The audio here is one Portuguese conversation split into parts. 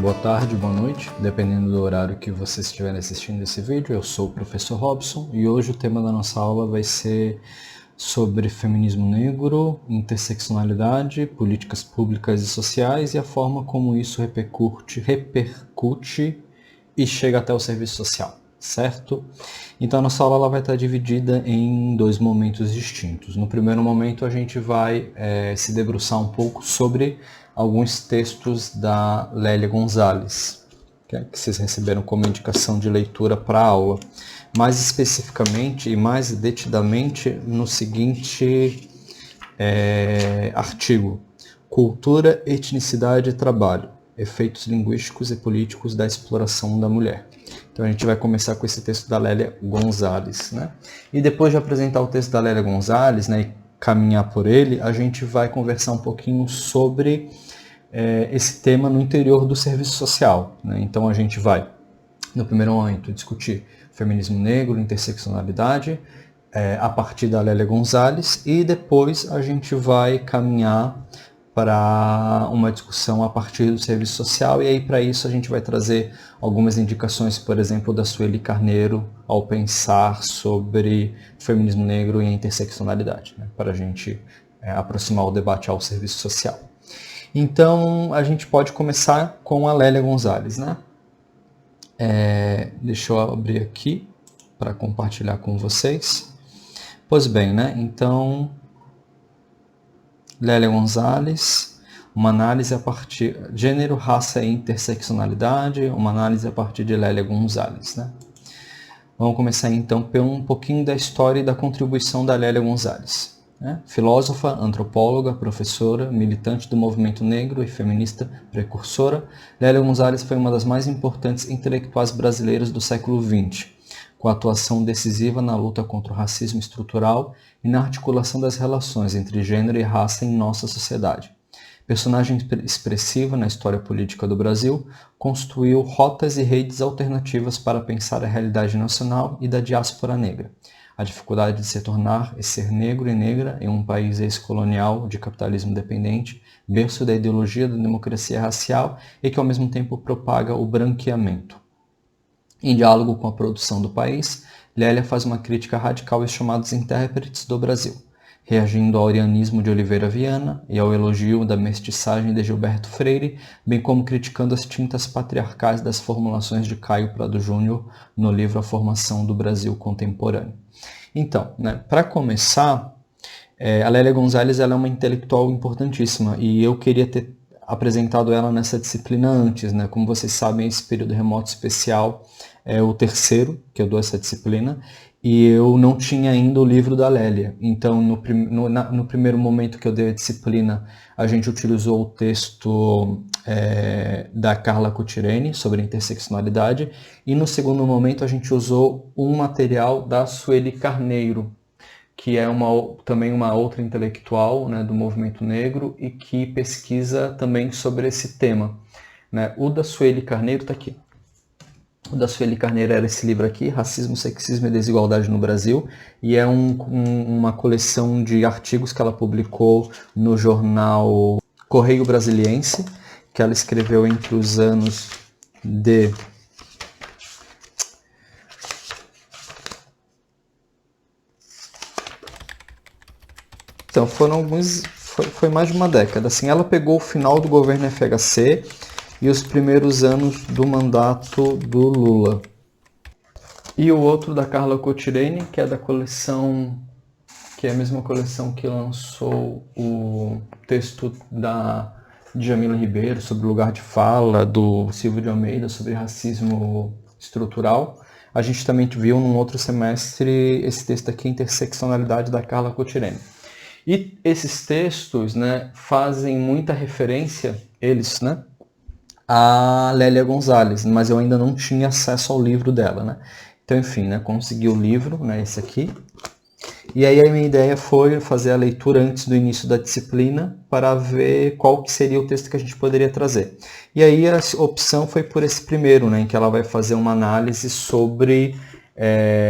boa tarde, boa noite, dependendo do horário que vocês estiverem assistindo esse vídeo. Eu sou o professor Robson e hoje o tema da nossa aula vai ser sobre feminismo negro, interseccionalidade, políticas públicas e sociais e a forma como isso repercute e chega até o serviço social, certo? Então a nossa aula ela vai estar dividida em dois momentos distintos. No primeiro momento a gente vai se debruçar um pouco sobre alguns textos da Lélia Gonzalez, que vocês receberam como indicação de leitura para a aula. Mais especificamente e mais detidamente no seguinte artigo: Cultura, Etnicidade e Trabalho, Efeitos Linguísticos e Políticos da Exploração da Mulher. Então a gente vai começar com esse texto da Lélia Gonzalez, né? E depois de apresentar o texto da Lélia Gonzalez, né, e caminhar por ele, a gente vai conversar um pouquinho sobre esse tema no interior do serviço social, né? Então a gente vai, no primeiro momento, discutir feminismo negro, interseccionalidade, a partir da Lélia Gonzalez, e depois a gente vai caminhar para uma discussão a partir do serviço social, e aí para isso a gente vai trazer algumas indicações, por exemplo, da Sueli Carneiro, ao pensar sobre feminismo negro e a interseccionalidade, né, para a gente aproximar o debate ao serviço social. Então a gente pode começar com a Lélia Gonzalez, né? Deixa eu abrir aqui para compartilhar com vocês. Pois bem, né? Então, Lélia Gonzalez, uma análise a partir de gênero, raça e interseccionalidade, uma análise a partir de Lélia Gonzalez, né? Vamos começar então por um pouquinho da história e da contribuição da Lélia Gonzalez. Filósofa, antropóloga, professora, militante do movimento negro e feminista precursora, Lélia Gonzalez foi uma das mais importantes intelectuais brasileiras do século XX, com atuação decisiva na luta contra o racismo estrutural e na articulação das relações entre gênero e raça em nossa sociedade. Personagem expressiva na história política do Brasil, construiu rotas e redes alternativas para pensar a realidade nacional e da diáspora negra. A dificuldade de se tornar e ser negro e negra em um país ex-colonial de capitalismo dependente, berço da ideologia da democracia racial e que ao mesmo tempo propaga o branqueamento. Em diálogo com a produção do país, Lélia faz uma crítica radical aos chamados intérpretes do Brasil, reagindo ao arianismo de Oliveira Viana e ao elogio da mestiçagem de Gilberto Freire, bem como criticando as tintas patriarcais das formulações de Caio Prado Júnior no livro A Formação do Brasil Contemporâneo. Então, né, para começar, a Lélia Gonzalez ela é uma intelectual importantíssima e eu queria ter apresentado ela nessa disciplina antes, né? Como vocês sabem, esse período remoto especial é o terceiro que eu dou essa disciplina e eu não tinha ainda o livro da Lélia. Então, no primeiro momento que eu dei a disciplina, a gente utilizou o texto da Carla Cutireni sobre interseccionalidade e no segundo momento a gente usou um material da Sueli Carneiro, que é também uma outra intelectual, né, do movimento negro e que pesquisa também sobre esse tema, né? O da Sueli Carneiro está aqui. O da Sueli Carneiro era esse livro aqui, Racismo, Sexismo e Desigualdade no Brasil, e é uma coleção de artigos que ela publicou no jornal Correio Brasiliense, que ela escreveu entre os anos de... Então, foi mais de uma década. Assim, ela pegou o final do governo FHC e os primeiros anos do mandato do Lula. E o outro da Carla Cotirene, que é da coleção, que é a mesma coleção que lançou o texto da Djamila Ribeiro sobre o lugar de fala, do Silvio de Almeida sobre racismo estrutural. A gente também viu num outro semestre esse texto aqui, Interseccionalidade, da Carla Cotirene. E esses textos, né, fazem muita referência, eles, né, a Lélia Gonzalez, mas eu ainda não tinha acesso ao livro dela, né? Então, enfim, né, consegui o livro, né, esse aqui. E aí a minha ideia foi fazer a leitura antes do início da disciplina para ver qual que seria o texto que a gente poderia trazer. E aí a opção foi por esse primeiro, né, em que ela vai fazer uma análise sobre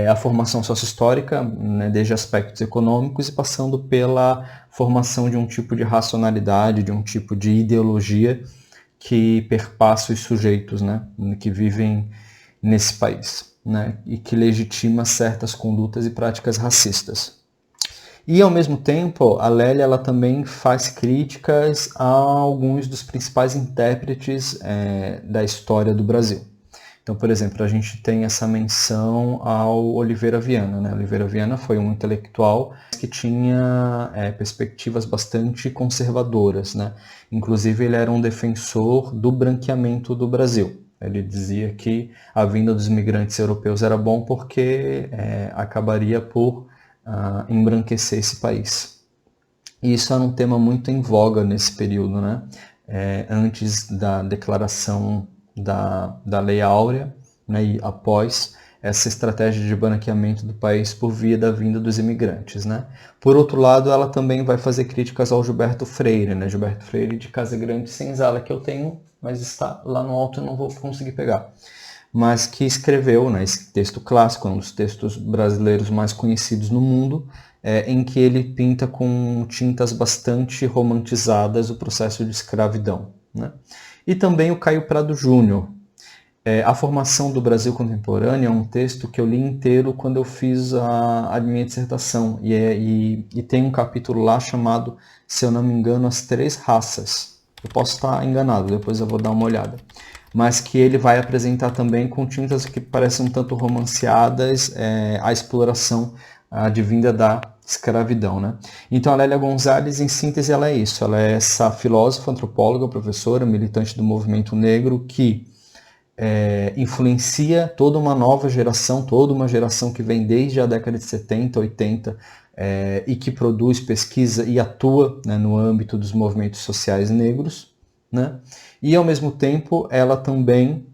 a formação sociohistórica, né, desde aspectos econômicos e passando pela formação de um tipo de racionalidade, de um tipo de ideologia que perpassa os sujeitos, né, que vivem nesse país, né, e que legitima certas condutas e práticas racistas. E, ao mesmo tempo, a Lélia ela também faz críticas a alguns dos principais intérpretes da história do Brasil. Então, por exemplo, a gente tem essa menção ao Oliveira Viana, né? Oliveira Viana foi um intelectual que tinha perspectivas bastante conservadoras, né? Inclusive, ele era um defensor do branqueamento do Brasil. Ele dizia que a vinda dos imigrantes europeus era bom porque acabaria por embranquecer esse país. E isso era um tema muito em voga nesse período, né? Antes da declaração da Lei Áurea, né, e após essa estratégia de branqueamento do país por via da vinda dos imigrantes, né? Por outro lado, ela também vai fazer críticas ao Gilberto Freire, né? Gilberto Freire de Casagrande Senzala, que eu tenho, mas está lá no alto e não vou conseguir pegar. Mas que escreveu, né, esse texto clássico, um dos textos brasileiros mais conhecidos no mundo, em que ele pinta com tintas bastante romantizadas o processo de escravidão, né? E também o Caio Prado Júnior. A Formação do Brasil Contemporâneo é um texto que eu li inteiro quando eu fiz a minha dissertação. E tem um capítulo lá chamado, se eu não me engano, As Três Raças. Eu posso estar enganado, depois eu vou dar uma olhada. Mas que ele vai apresentar também com tintas que parecem um tanto romanceadas a exploração advinda da escravidão, né? Então a Lélia Gonzalez, em síntese, ela é isso. Ela é essa filósofa, antropóloga, professora, militante do movimento negro que influencia toda uma nova geração, toda uma geração que vem desde a década de 70, 80 e que produz pesquisa e atua, né, no âmbito dos movimentos sociais negros, né? E ao mesmo tempo ela também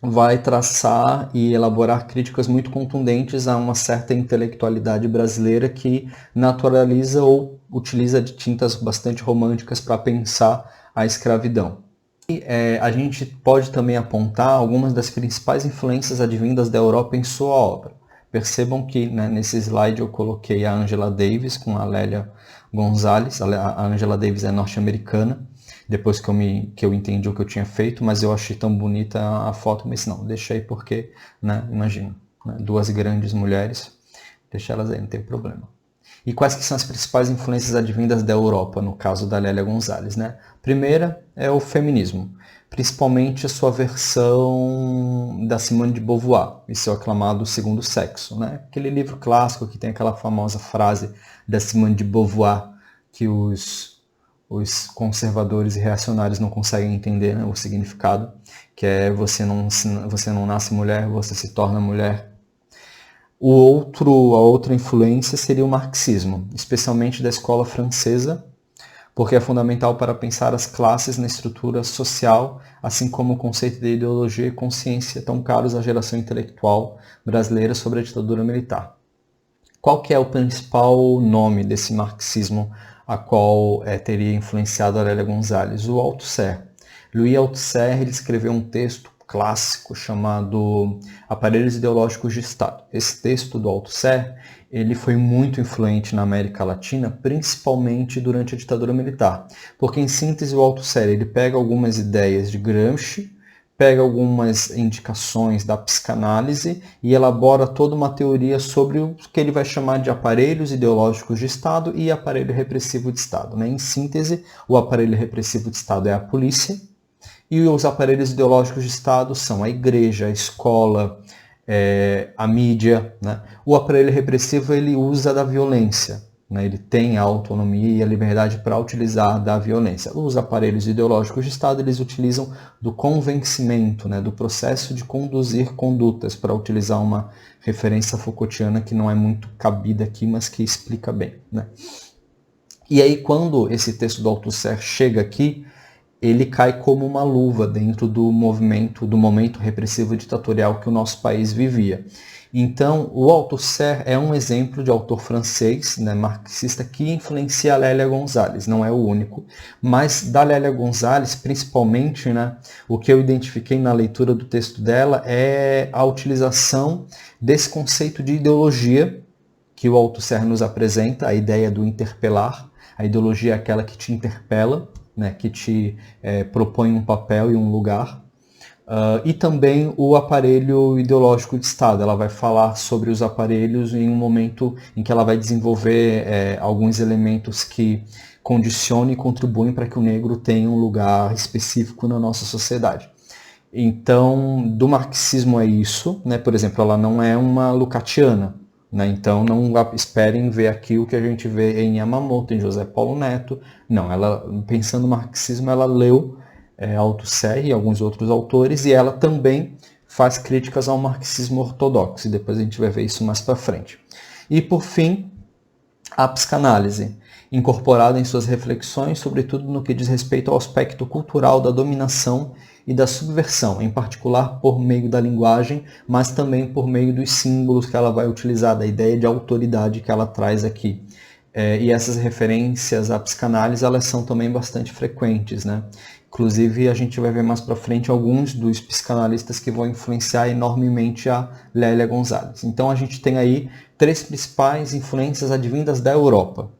vai traçar e elaborar críticas muito contundentes a uma certa intelectualidade brasileira que naturaliza ou utiliza de tintas bastante românticas para pensar a escravidão. E a gente pode também apontar algumas das principais influências advindas da Europa em sua obra. Percebam que, né, nesse slide eu coloquei a Angela Davis com a Lélia Gonzalez. A Angela Davis é norte-americana, depois que eu entendi o que eu tinha feito, mas eu achei tão bonita a foto, mas não, deixa aí porque, né, imagina, né, duas grandes mulheres, deixa elas aí, não tem problema. E quais que são as principais influências advindas da Europa, no caso da Lélia Gonzalez, né? Primeira é o feminismo, principalmente a sua versão da Simone de Beauvoir, e seu aclamado Segundo Sexo, né? Aquele livro clássico que tem aquela famosa frase da Simone de Beauvoir que os conservadores e reacionários não conseguem entender, né, o significado, que é você não nasce mulher, você se torna mulher. A outra influência seria o marxismo, especialmente da escola francesa, porque é fundamental para pensar as classes na estrutura social, assim como o conceito de ideologia e consciência tão caros à geração intelectual brasileira sobre a ditadura militar. Qual que é o principal nome desse marxismo a qual teria influenciado a Lélia Gonzalez? O Althusser. Louis Althusser ele escreveu um texto clássico chamado Aparelhos Ideológicos de Estado. Esse texto do Althusser ele foi muito influente na América Latina, principalmente durante a ditadura militar, porque em síntese o Althusser ele pega algumas ideias de Gramsci, pega algumas indicações da psicanálise e elabora toda uma teoria sobre o que ele vai chamar de aparelhos ideológicos de Estado e aparelho repressivo de Estado, né? Em síntese, o aparelho repressivo de Estado é a polícia, e os aparelhos ideológicos de Estado são a igreja, a escola, a mídia, né? O aparelho repressivo ele usa da violência, né? Ele tem a autonomia e a liberdade para utilizar da violência. Os aparelhos ideológicos de Estado eles utilizam do convencimento, né? Do processo de conduzir condutas, para utilizar uma referência Foucaultiana que não é muito cabida aqui, mas que explica bem, né? E aí quando esse texto do Althusser chega aqui, ele cai como uma luva dentro do momento repressivo ditatorial que o nosso país vivia. Então, o Althusser é um exemplo de autor francês, né, marxista, que influencia a Lélia Gonzalez, não é o único, mas da Lélia Gonzalez, principalmente, né, o que eu identifiquei na leitura do texto dela é a utilização desse conceito de ideologia que o Althusser nos apresenta, a ideia do interpelar. A ideologia é aquela que te interpela, né, que te propõe um papel e um lugar. E também o aparelho ideológico de Estado. Ela vai falar sobre os aparelhos em um momento em que ela vai desenvolver alguns elementos que condicionam e contribuem para que o negro tenha um lugar específico na nossa sociedade. Então, do marxismo é isso, né? Por exemplo, ela não é uma lucatiana, né? Então não esperem ver aqui o que a gente vê em Yamamoto, em José Paulo Neto. Não, ela, pensando no marxismo, ela leu Althusser e alguns outros autores, e ela também faz críticas ao marxismo ortodoxo, e depois a gente vai ver isso mais para frente. E por fim, a psicanálise, incorporada em suas reflexões, sobretudo no que diz respeito ao aspecto cultural da dominação e da subversão, em particular por meio da linguagem, mas também por meio dos símbolos que ela vai utilizar, da ideia de autoridade que ela traz aqui. E essas referências à psicanálise, elas são também bastante frequentes, né? Inclusive, a gente vai ver mais para frente alguns dos psicanalistas que vão influenciar enormemente a Lélia Gonzalez. Então, a gente tem aí 3 principais influências advindas da Europa.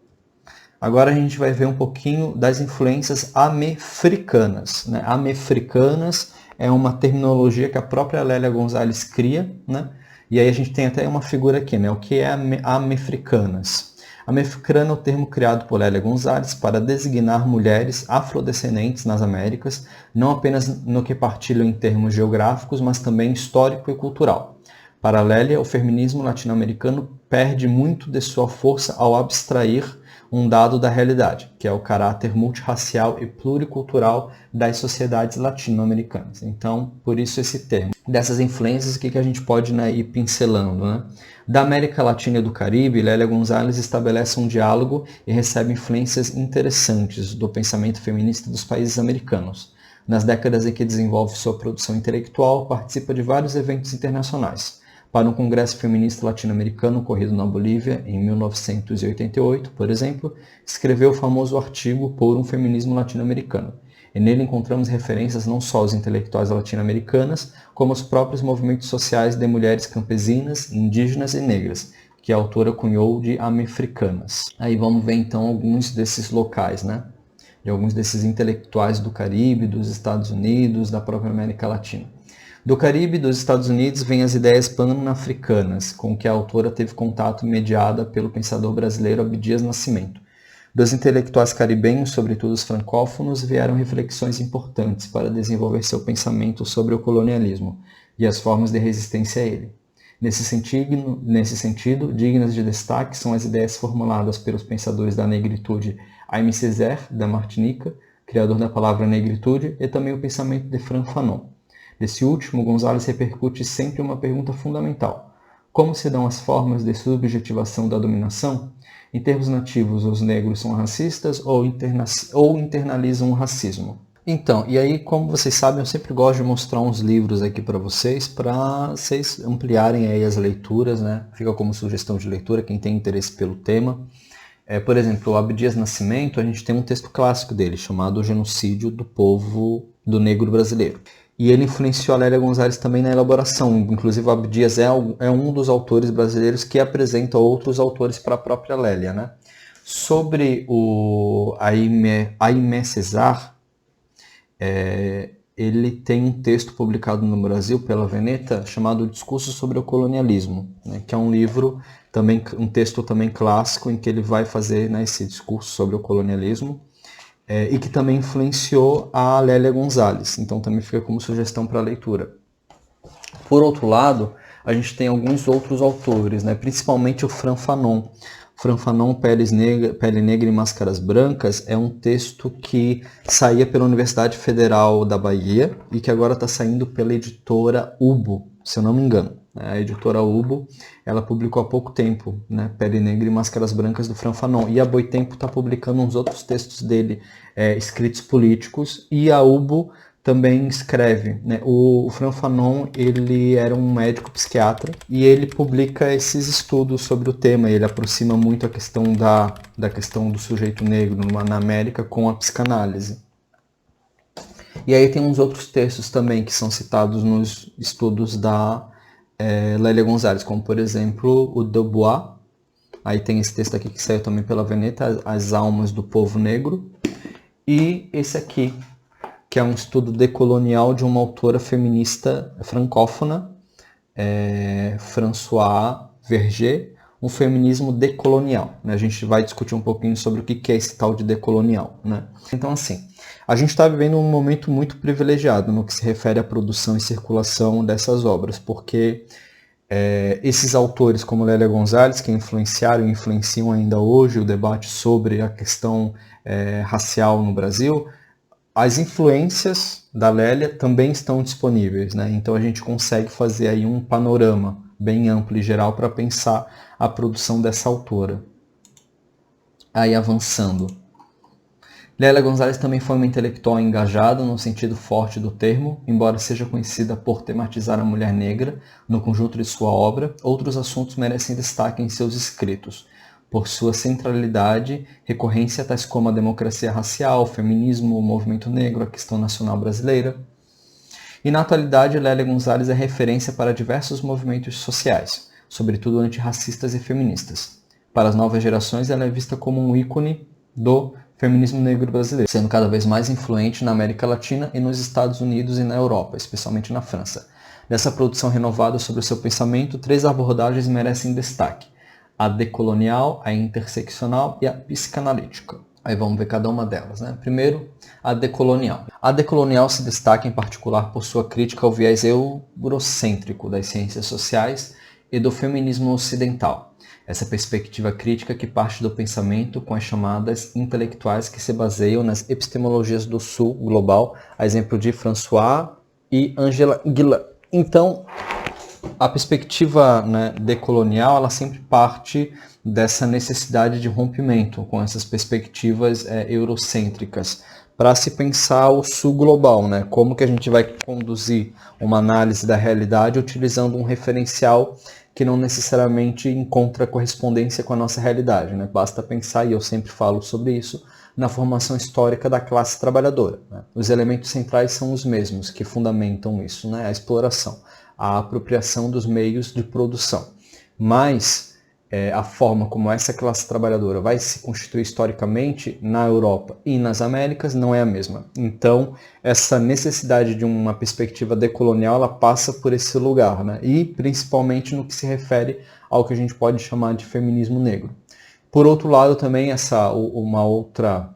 Agora a gente vai ver um pouquinho das influências amefricanas, né? Amefricanas é uma terminologia que a própria Lélia Gonzalez cria, né? E aí a gente tem até uma figura aqui, né? O que é amefricanas? Amefricana é o termo criado por Lélia Gonzalez para designar mulheres afrodescendentes nas Américas, não apenas no que partilham em termos geográficos, mas também histórico e cultural. Para Lélia, o feminismo latino-americano perde muito de sua força ao abstrair um dado da realidade, que é o caráter multirracial e pluricultural das sociedades latino-americanas. Então, por isso esse termo. Dessas influências, o que a gente pode ir pincelando, né? Da América Latina e do Caribe, Lélia Gonzalez estabelece um diálogo e recebe influências interessantes do pensamento feminista dos países americanos. Nas décadas em que desenvolve sua produção intelectual, participa de vários eventos internacionais. Para um congresso feminista latino-americano ocorrido na Bolívia em 1988, por exemplo, escreveu o famoso artigo Por um Feminismo Latino-Americano. E nele encontramos referências não só aos intelectuais latino-americanas, como aos próprios movimentos sociais de mulheres campesinas, indígenas e negras, que a autora cunhou de amefricanas. Aí vamos ver então alguns desses locais, né? De alguns desses intelectuais do Caribe, dos Estados Unidos, da própria América Latina. Do Caribe e dos Estados Unidos vêm as ideias pan-africanas, com que a autora teve contato mediada pelo pensador brasileiro Abdias Nascimento. Dos intelectuais caribenhos, sobretudo os francófonos, vieram reflexões importantes para desenvolver seu pensamento sobre o colonialismo e as formas de resistência a ele. Nesse sentido, dignas de destaque são as ideias formuladas pelos pensadores da negritude Aimé Césaire, da Martinica, criador da palavra negritude, e também o pensamento de Frank Fanon. Desse último, Gonzalez repercute sempre uma pergunta fundamental. Como se dão as formas de subjetivação da dominação? Em termos nativos, os negros são racistas ou internalizam o racismo? Então, e aí, como vocês sabem, eu sempre gosto de mostrar uns livros aqui para vocês ampliarem aí as leituras, né? Fica como sugestão de leitura, quem tem interesse pelo tema. Por exemplo, o Abdias Nascimento, a gente tem um texto clássico dele, chamado O Genocídio do Povo do Negro Brasileiro. E ele influenciou a Lélia Gonzalez também na elaboração. Inclusive, o Abdias é um dos autores brasileiros que apresenta outros autores para a própria Lélia, né? Sobre o Aimé Césaire, ele tem um texto publicado no Brasil pela Veneta chamado Discurso sobre o Colonialismo, né? Que é um livro, um texto também clássico, em que ele vai fazer, né, esse discurso sobre o colonialismo. E que também influenciou a Lélia Gonzalez, então também fica como sugestão para leitura. Por outro lado, a gente tem alguns outros autores, né? Principalmente o Frank Fanon. Frank Fanon, Pele Negra e Máscaras Brancas, é um texto que saía pela Universidade Federal da Bahia e que agora está saindo pela editora Ubo, se eu não me engano. A editora Ubo, ela publicou há pouco tempo, né, Pele Negra e Máscaras Brancas, do Frank Fanon. E a Boitempo está publicando uns outros textos dele, escritos políticos, e a Ubo também escreve, né? O Frank Fanon, ele era um médico psiquiatra e ele publica esses estudos sobre o tema. Ele aproxima muito a questão da questão do sujeito negro na América com a psicanálise. E aí tem uns outros textos também que são citados nos estudos da Lélia Gonzalez, como por exemplo o Dubois. Aí tem esse texto aqui que saiu também pela Veneta, As Almas do Povo Negro. e esse aqui, que é um estudo decolonial de uma autora feminista francófona, Françoise Verger, um feminismo decolonial. Né? A gente vai discutir um pouquinho sobre o que é esse tal de decolonial. Né? Então, assim, a gente está vivendo um momento muito privilegiado no que se refere à produção e circulação dessas obras, porque esses autores como Lélia Gonzalez, que influenciaram e influenciam ainda hoje o debate sobre a questão racial no Brasil, as influências da Lélia também estão disponíveis, né? Então a gente consegue fazer aí um panorama bem amplo e geral para pensar a produção dessa autora. Aí avançando. Lélia Gonzalez também foi uma intelectual engajada no sentido forte do termo, embora seja conhecida por tematizar a mulher negra no conjunto de sua obra, outros assuntos merecem destaque em seus escritos, por sua centralidade, recorrência tais como a democracia racial, o feminismo, o movimento negro, a questão nacional brasileira. E na atualidade, Lélia Gonzalez é referência para diversos movimentos sociais, sobretudo antirracistas e feministas. Para as novas gerações, ela é vista como um ícone do feminismo negro brasileiro, sendo cada vez mais influente na América Latina e nos Estados Unidos e na Europa, especialmente na França. Dessa produção renovada sobre o seu pensamento, 3 abordagens merecem destaque: a decolonial, a interseccional e a psicanalítica. Aí vamos ver cada uma delas, né? Primeiro, a decolonial. A decolonial se destaca em particular por sua crítica ao viés eurocêntrico das ciências sociais e do feminismo ocidental. Essa perspectiva crítica que parte do pensamento com as chamadas intelectuais que se baseiam nas epistemologias do sul global, a exemplo de François e Angela Guillain. Então, a perspectiva, né, decolonial, ela sempre parte dessa necessidade de rompimento com essas perspectivas eurocêntricas, para se pensar o sul global, né? Como que a gente vai conduzir uma análise da realidade utilizando um referencial que não necessariamente encontra correspondência com a nossa realidade, né? Basta pensar, e eu sempre falo sobre isso, na formação histórica da classe trabalhadora. Né? Os elementos centrais são os mesmos que fundamentam isso, né? A exploração, a apropriação dos meios de produção. Mas a forma como essa classe trabalhadora vai se constituir historicamente na Europa e nas Américas não é a mesma. Então, essa necessidade de uma perspectiva decolonial, ela passa por esse lugar, né? E principalmente no que se refere ao que a gente pode chamar de feminismo negro. Por outro lado, também uma outra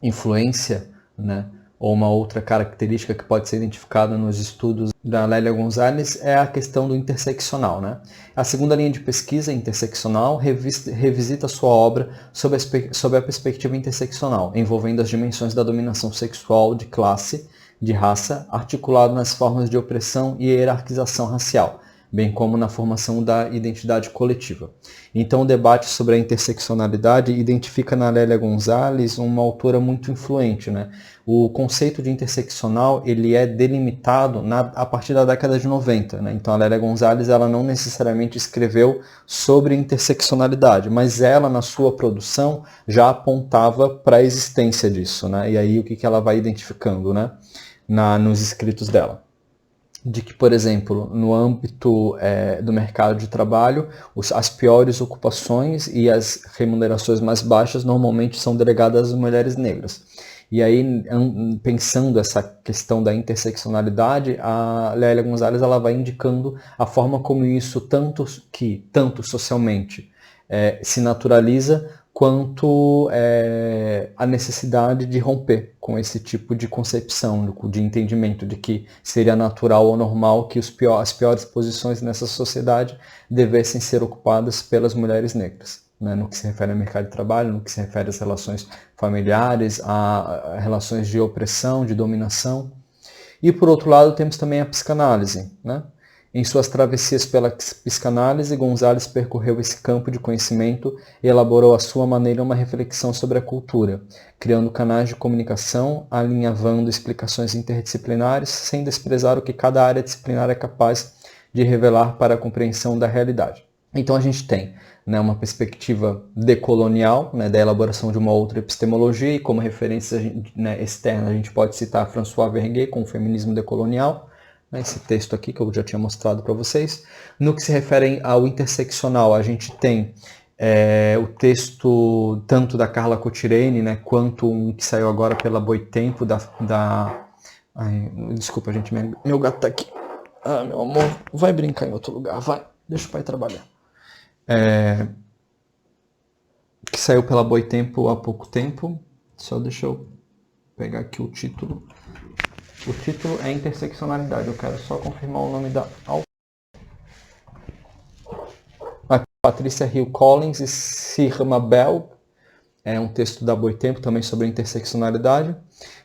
influência, né, ou uma outra característica que pode ser identificada nos estudos da Lélia Gonzalez é a questão do interseccional. Né? A segunda linha de pesquisa, interseccional, revisita sua obra sob a perspectiva interseccional, envolvendo as dimensões da dominação sexual, de classe, de raça, articulado nas formas de opressão e hierarquização racial, bem como na formação da identidade coletiva. Então, o debate sobre a interseccionalidade identifica na Lélia Gonzalez uma autora muito influente. Né? O conceito de interseccional ele é delimitado a partir da década de 90. Né? Então, a Lélia Gonzalez ela não necessariamente escreveu sobre interseccionalidade, mas ela, na sua produção, já apontava para a existência disso. Né? E aí, o que ela vai identificando, né? Nos escritos dela? De que, por exemplo, no âmbito do mercado de trabalho, as piores ocupações e as remunerações mais baixas normalmente são delegadas às mulheres negras. E aí, pensando essa questão da interseccionalidade, a Lélia Gonzalez ela vai indicando a forma como isso tanto socialmente se naturaliza, quanto a necessidade de romper com esse tipo de concepção, de entendimento de que seria natural ou normal que as piores posições nessa sociedade devessem ser ocupadas pelas mulheres negras, né? No que se refere ao mercado de trabalho, no que se refere às relações familiares, a relações de opressão, de dominação. E, por outro lado, temos também a psicanálise, né? Em suas travessias pela psicanálise, Gonzalez percorreu esse campo de conhecimento e elaborou à sua maneira uma reflexão sobre a cultura, criando canais de comunicação, alinhavando explicações interdisciplinares, sem desprezar o que cada área disciplinar é capaz de revelar para a compreensão da realidade. Então a gente tem, né, uma perspectiva decolonial, né, da elaboração de uma outra epistemologia, e como referência, né, externa a gente pode citar Françoise Verger com o feminismo decolonial, esse texto aqui que eu já tinha mostrado para vocês. No que se refere ao interseccional, a gente tem o texto tanto da Carla Cotirene, né, quanto um que saiu agora pela Boitempo, Ai, desculpa, gente, meu gato tá aqui. Ah, meu amor, vai brincar em outro lugar, vai, deixa o pai trabalhar. Que saiu pela Boitempo há pouco tempo, só deixa eu pegar aqui o título. O título é Interseccionalidade, eu quero só confirmar o nome da autora. Patrícia Hill Collins e Sirma Bell, é um texto da Boitempo também sobre interseccionalidade,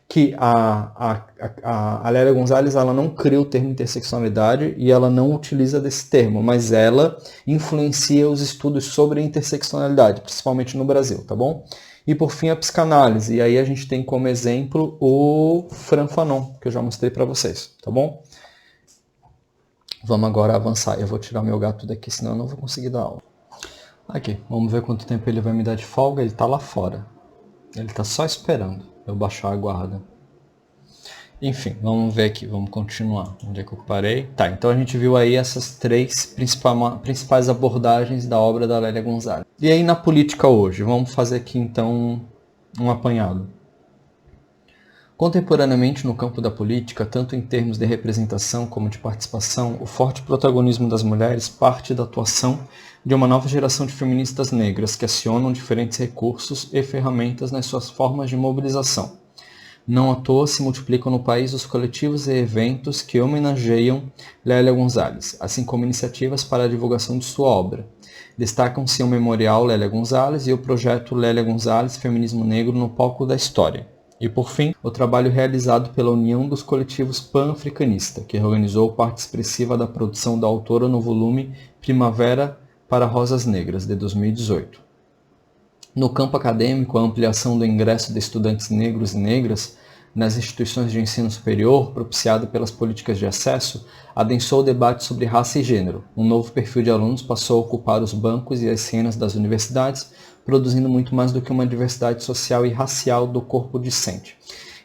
que a Lélia Gonzalez ela não cria o termo interseccionalidade e ela não utiliza desse termo, mas ela influencia os estudos sobre interseccionalidade, principalmente no Brasil, tá bom? E por fim a psicanálise, e aí a gente tem como exemplo o Fran Fanon, que eu já mostrei para vocês, tá bom? Vamos agora avançar, eu vou tirar meu gato daqui, senão eu não vou conseguir dar aula. Aqui, vamos ver quanto tempo ele vai me dar de folga, ele tá lá fora. Ele tá só esperando eu baixar a guarda. Enfim, vamos ver aqui, vamos continuar. Onde é que eu parei? Tá, então a gente viu aí essas 3 principais abordagens da obra da Lélia Gonzalez. E aí na política hoje, vamos fazer aqui então um apanhado. Contemporaneamente no campo da política, tanto em termos de representação como de participação, o forte protagonismo das mulheres parte da atuação de uma nova geração de feministas negras que acionam diferentes recursos e ferramentas nas suas formas de mobilização. Não à toa se multiplicam no país os coletivos e eventos que homenageiam Lélia Gonzalez, assim como iniciativas para a divulgação de sua obra. Destacam-se o Memorial Lélia Gonzalez e o projeto Lélia Gonzalez Feminismo Negro no Palco da História. E, por fim, o trabalho realizado pela União dos Coletivos Pan-Africanista, que organizou parte expressiva da produção da autora no volume Primavera para Rosas Negras, de 2018. No campo acadêmico, a ampliação do ingresso de estudantes negros e negras nas instituições de ensino superior, propiciada pelas políticas de acesso, adensou o debate sobre raça e gênero. Um novo perfil de alunos passou a ocupar os bancos e as cenas das universidades, produzindo muito mais do que uma diversidade social e racial do corpo discente.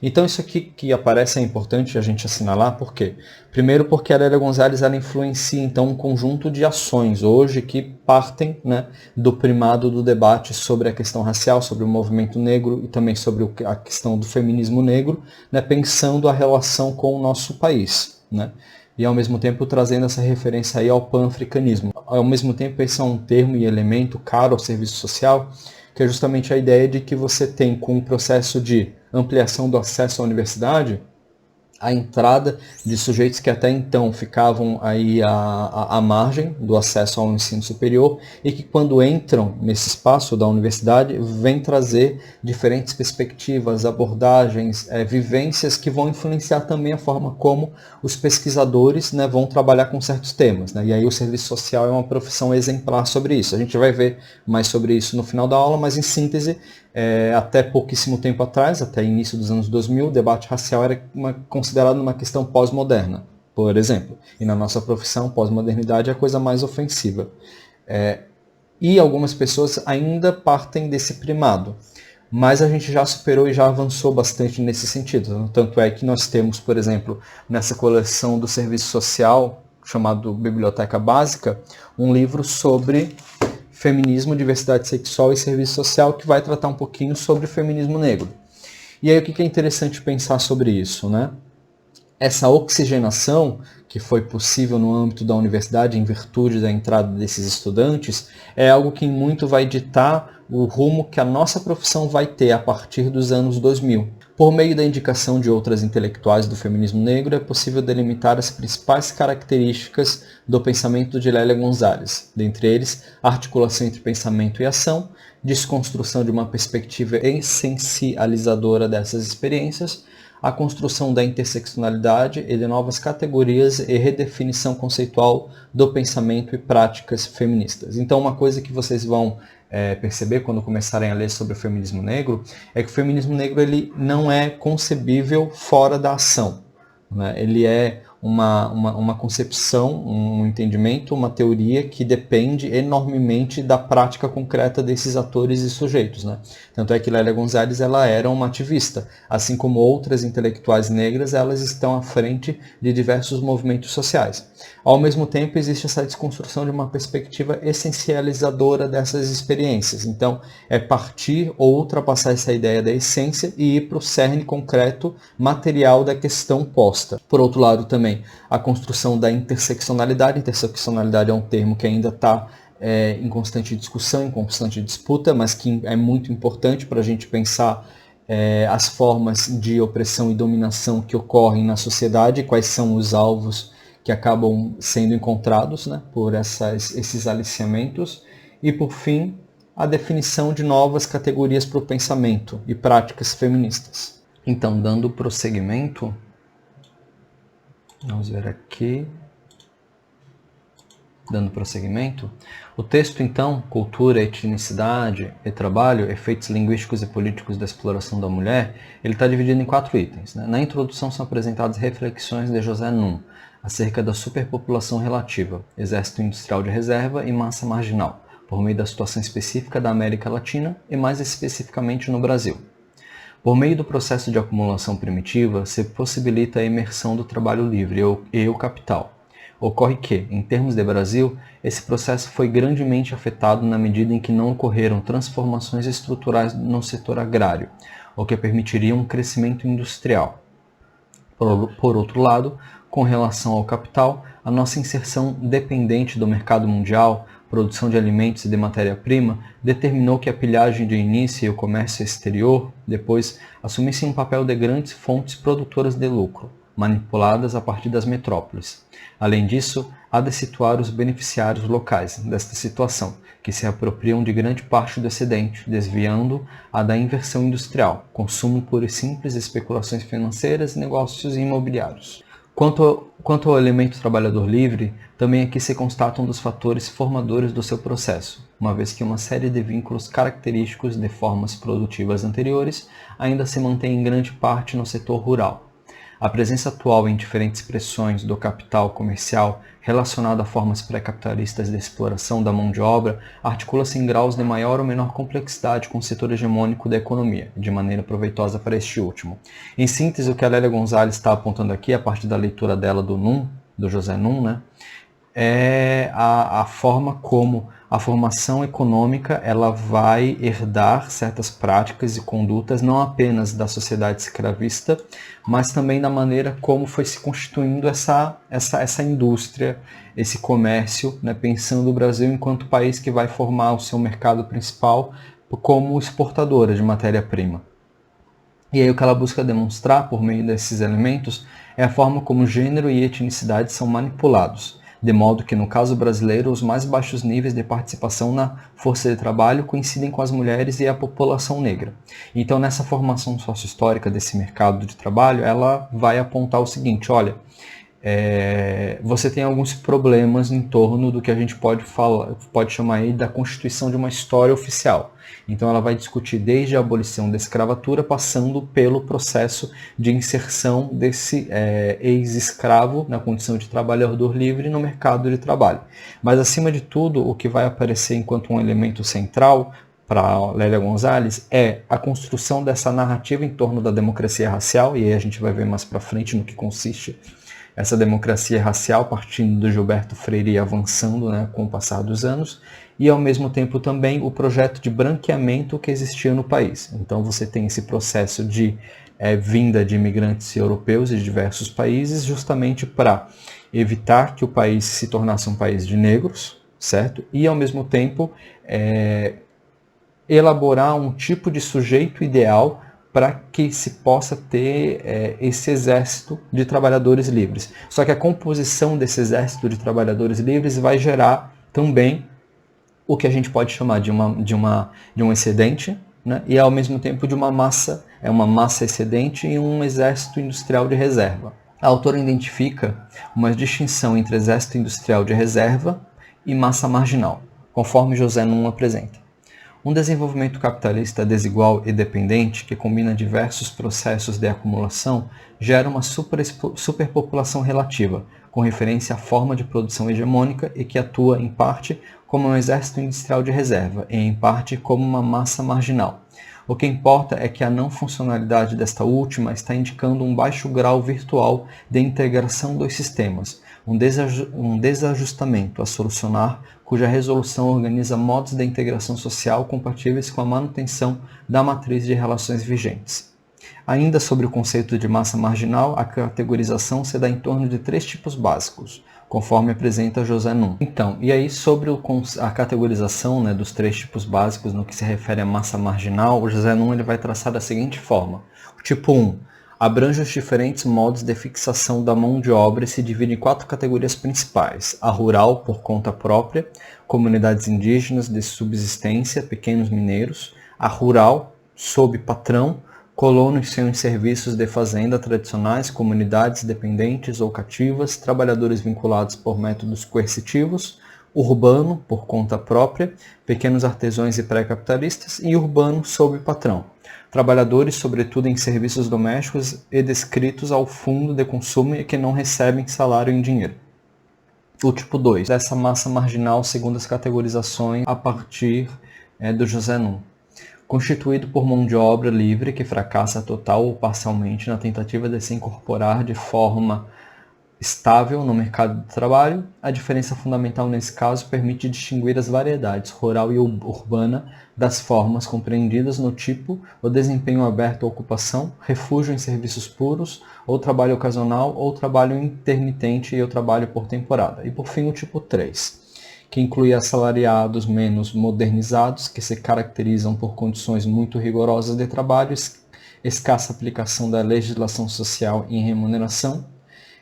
Então isso aqui que aparece é importante a gente assinalar, por quê? Primeiro porque a Lélia Gonzalez ela influencia então um conjunto de ações hoje que partem, né, do primado do debate sobre a questão racial, sobre o movimento negro e também sobre a questão do feminismo negro, né, pensando a relação com o nosso país, né? E ao mesmo tempo trazendo essa referência aí ao pan-africanismo. Ao mesmo tempo esse é um termo e elemento caro ao serviço social, que é justamente a ideia de que você tem com o processo de ampliação do acesso à universidade, a entrada de sujeitos que até então ficavam aí à margem do acesso ao ensino superior e que quando entram nesse espaço da universidade vêm trazer diferentes perspectivas, abordagens, vivências que vão influenciar também a forma como os pesquisadores, né, vão trabalhar com certos temas, né? E aí o serviço social é uma profissão exemplar sobre isso. A gente vai ver mais sobre isso no final da aula, mas em síntese, até pouquíssimo tempo atrás, até início dos anos 2000, o debate racial era considerado uma questão pós-moderna, por exemplo. E na nossa profissão, pós-modernidade é a coisa mais ofensiva. E algumas pessoas ainda partem desse primado. Mas a gente já superou e já avançou bastante nesse sentido. Tanto é que nós temos, por exemplo, nessa coleção do Serviço Social, chamado Biblioteca Básica, um livro sobre feminismo, diversidade sexual e serviço social, que vai tratar um pouquinho sobre o feminismo negro. E aí o que é interessante pensar sobre isso, né? Essa oxigenação que foi possível no âmbito da universidade em virtude da entrada desses estudantes é algo que muito vai ditar o rumo que a nossa profissão vai ter a partir dos anos 2000. Por meio da indicação de outras intelectuais do feminismo negro, é possível delimitar as principais características do pensamento de Lélia Gonzalez, dentre eles a articulação entre pensamento e ação, desconstrução de uma perspectiva essencializadora dessas experiências, a construção da interseccionalidade e de novas categorias e redefinição conceitual do pensamento e práticas feministas. Então, uma coisa que vocês vão perceber quando começarem a ler sobre o feminismo negro é que o feminismo negro ele não é concebível fora da ação, né? Ele é uma concepção, um entendimento, uma teoria que depende enormemente da prática concreta desses atores e sujeitos, né? Tanto é que Lélia Gonzalez ela era uma ativista, assim como outras intelectuais negras, elas estão à frente de diversos movimentos sociais. Ao mesmo tempo, existe essa desconstrução de uma perspectiva essencializadora dessas experiências. Então, é partir ou ultrapassar essa ideia da essência e ir para o cerne concreto material da questão posta. Por outro lado, também, a construção da interseccionalidade. Interseccionalidade é um termo que ainda está em constante discussão, em constante disputa, mas que é muito importante para a gente pensar as formas de opressão e dominação que ocorrem na sociedade, quais são os alvos que acabam sendo encontrados, né, por esses aliciamentos, e por fim, a definição de novas categorias para o pensamento e práticas feministas. Então, dando prosseguimento, vamos ver aqui, dando prosseguimento, o texto então, Cultura, Etnicidade e Trabalho, Efeitos Linguísticos e Políticos da Exploração da Mulher, ele está dividido em 4 itens, né? Na introdução são apresentadas reflexões de José Nunes acerca da superpopulação relativa, exército industrial de reserva e massa marginal, por meio da situação específica da América Latina e mais especificamente no Brasil. Por meio do processo de acumulação primitiva, se possibilita a imersão do trabalho livre e o capital. Ocorre que, em termos de Brasil, esse processo foi grandemente afetado na medida em que não ocorreram transformações estruturais no setor agrário, o que permitiria um crescimento industrial. Por outro lado, com relação ao capital, a nossa inserção dependente do mercado mundial, produção de alimentos e de matéria-prima, determinou que a pilhagem de início e o comércio exterior, depois, assumissem um papel de grandes fontes produtoras de lucro, manipuladas a partir das metrópoles. Além disso, há de situar os beneficiários locais desta situação, que se apropriam de grande parte do excedente, desviando-a da inversão industrial, consumo puro e simples, especulações financeiras e negócios imobiliários. Quanto ao elemento trabalhador livre, também aqui se constatam dos fatores formadores do seu processo, uma vez que uma série de vínculos característicos de formas produtivas anteriores ainda se mantém em grande parte no setor rural. A presença atual em diferentes expressões do capital comercial relacionado a formas pré-capitalistas de exploração da mão de obra articula-se em graus de maior ou menor complexidade com o setor hegemônico da economia, de maneira proveitosa para este último. Em síntese, o que a Lélia Gonzalez está apontando aqui, a partir da leitura dela do José Nunes, né, é a forma como a formação econômica ela vai herdar certas práticas e condutas não apenas da sociedade escravista, mas também da maneira como foi se constituindo essa indústria, esse comércio, né, pensando o Brasil enquanto país que vai formar o seu mercado principal como exportadora de matéria-prima. E aí o que ela busca demonstrar por meio desses elementos é a forma como gênero e etnicidade são manipulados, de modo que, no caso brasileiro, os mais baixos níveis de participação na força de trabalho coincidem com as mulheres e a população negra. Então, nessa formação sócio-histórica desse mercado de trabalho, ela vai apontar o seguinte, olha, você tem alguns problemas em torno do que a gente pode chamar aí da constituição de uma história oficial. Então ela vai discutir desde a abolição da escravatura, passando pelo processo de inserção desse ex-escravo na condição de trabalhador livre no mercado de trabalho. Mas acima de tudo, o que vai aparecer enquanto um elemento central para Lélia Gonzalez é a construção dessa narrativa em torno da democracia racial, e aí a gente vai ver mais para frente no que consiste essa democracia racial, partindo do Gilberto Freire e avançando, né, com o passar dos anos, e ao mesmo tempo também o projeto de branqueamento que existia no país. Então você tem esse processo de vinda de imigrantes europeus de diversos países, justamente para evitar que o país se tornasse um país de negros, certo? E ao mesmo tempo elaborar um tipo de sujeito ideal para que se possa ter esse exército de trabalhadores livres. Só que a composição desse exército de trabalhadores livres vai gerar também o que a gente pode chamar de um excedente, né? E ao mesmo tempo de uma massa excedente e um exército industrial de reserva. A autora identifica uma distinção entre exército industrial de reserva e massa marginal, conforme José Nunes apresenta. Um desenvolvimento capitalista desigual e dependente, que combina diversos processos de acumulação, gera uma superpopulação relativa, com referência à forma de produção hegemônica e que atua, em parte, como um exército industrial de reserva e, em parte, como uma massa marginal. O que importa é que a não funcionalidade desta última está indicando um baixo grau virtual de integração dos sistemas, um desajustamento a solucionar, cuja resolução organiza modos de integração social compatíveis com a manutenção da matriz de relações vigentes. Ainda sobre o conceito de massa marginal, a categorização se dá em torno de 3 tipos básicos, conforme apresenta José Nun. Então, e aí sobre a categorização, né, dos 3 tipos básicos no que se refere à massa marginal, o José Nun ele vai traçar da seguinte forma. O tipo 1 abrange os diferentes modos de fixação da mão de obra e se divide em 4 categorias principais: a rural, por conta própria, comunidades indígenas de subsistência, pequenos mineiros; a rural, sob patrão, colonos sem serviços de fazenda tradicionais, comunidades dependentes ou cativas, trabalhadores vinculados por métodos coercitivos; urbano, por conta própria, pequenos artesãos e pré-capitalistas; e urbano, sob patrão, trabalhadores, sobretudo em serviços domésticos e descritos ao fundo de consumo e que não recebem salário em dinheiro. O tipo 2, dessa massa marginal segundo as categorizações a partir do José Nun, constituído por mão de obra livre que fracassa total ou parcialmente na tentativa de se incorporar de forma estável no mercado de trabalho. A diferença fundamental nesse caso permite distinguir as variedades rural e urbana das formas compreendidas no tipo: o desempenho aberto à ocupação, refúgio em serviços puros, ou trabalho ocasional, ou trabalho intermitente e o trabalho por temporada. E por fim o tipo 3, que inclui assalariados menos modernizados, que se caracterizam por condições muito rigorosas de trabalho, escassa aplicação da legislação social em remuneração,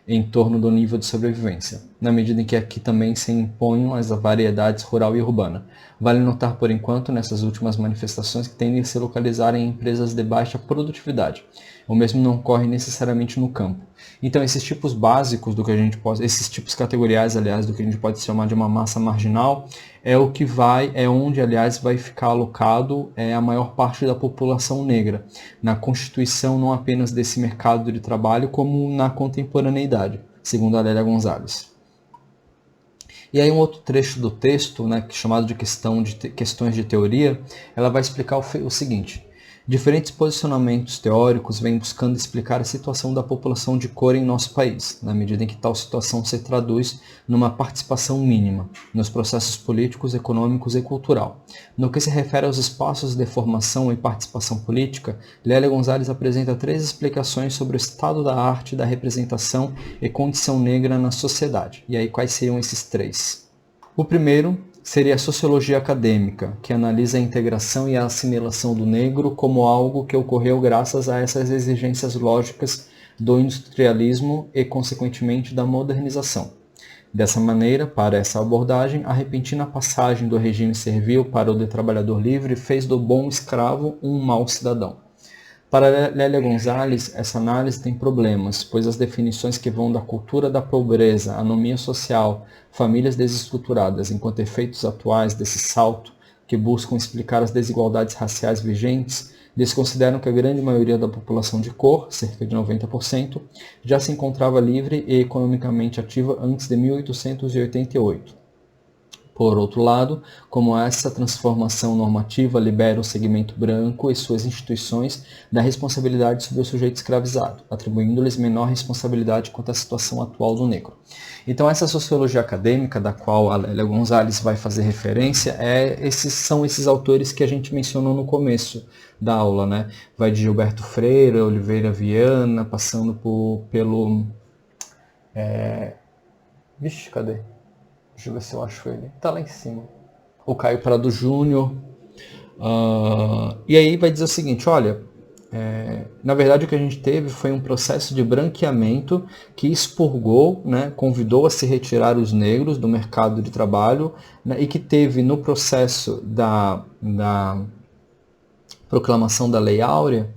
em torno do nível de sobrevivência, na medida em que aqui também se imponham as variedades rural e urbana. Vale notar, por enquanto, nessas últimas manifestações que tendem a se localizar em empresas de baixa produtividade. O mesmo não ocorre necessariamente no campo. Então, esses tipos básicos do que a gente pode, esses tipos categoriais, aliás, do que a gente pode chamar de uma massa marginal, é onde, aliás, vai ficar alocado a maior parte da população negra, na constituição não apenas desse mercado de trabalho, como na contemporaneidade, segundo a Lélia Gonzalez. E aí um outro trecho do texto, né, chamado de questões de teoria, ela vai explicar o seguinte: diferentes posicionamentos teóricos vêm buscando explicar a situação da população de cor em nosso país, na medida em que tal situação se traduz numa participação mínima nos processos políticos, econômicos e cultural. No que se refere aos espaços de formação e participação política, Lélia Gonzalez apresenta 3 explicações sobre o estado da arte, da representação e condição negra na sociedade. E aí quais seriam esses 3? O primeiro seria a sociologia acadêmica, que analisa a integração e a assimilação do negro como algo que ocorreu graças a essas exigências lógicas do industrialismo e, consequentemente, da modernização. Dessa maneira, para essa abordagem, a repentina passagem do regime servil para o de trabalhador livre fez do bom escravo um mau cidadão. Para Lélia Gonzalez, essa análise tem problemas, pois as definições que vão da cultura da pobreza, anomia social, famílias desestruturadas, enquanto efeitos atuais desse salto, que buscam explicar as desigualdades raciais vigentes, desconsideram que a grande maioria da população de cor, cerca de 90%, já se encontrava livre e economicamente ativa antes de 1888. Por outro lado, como essa transformação normativa libera o segmento branco e suas instituições da responsabilidade sobre o sujeito escravizado, atribuindo-lhes menor responsabilidade quanto à situação atual do negro. Então, essa sociologia acadêmica, da qual a Lélia Gonzalez vai fazer referência, são esses autores que a gente mencionou no começo da aula, né? Vai de Gilberto Freire, Oliveira Viana, passando pelo... cadê? Deixa eu ver se eu acho ele. Tá lá em cima. O Caio Prado Júnior. E aí vai dizer o seguinte, olha, na verdade o que a gente teve foi um processo de branqueamento que expurgou, né, convidou a se retirar os negros do mercado de trabalho, né, e que teve no processo da proclamação da Lei Áurea,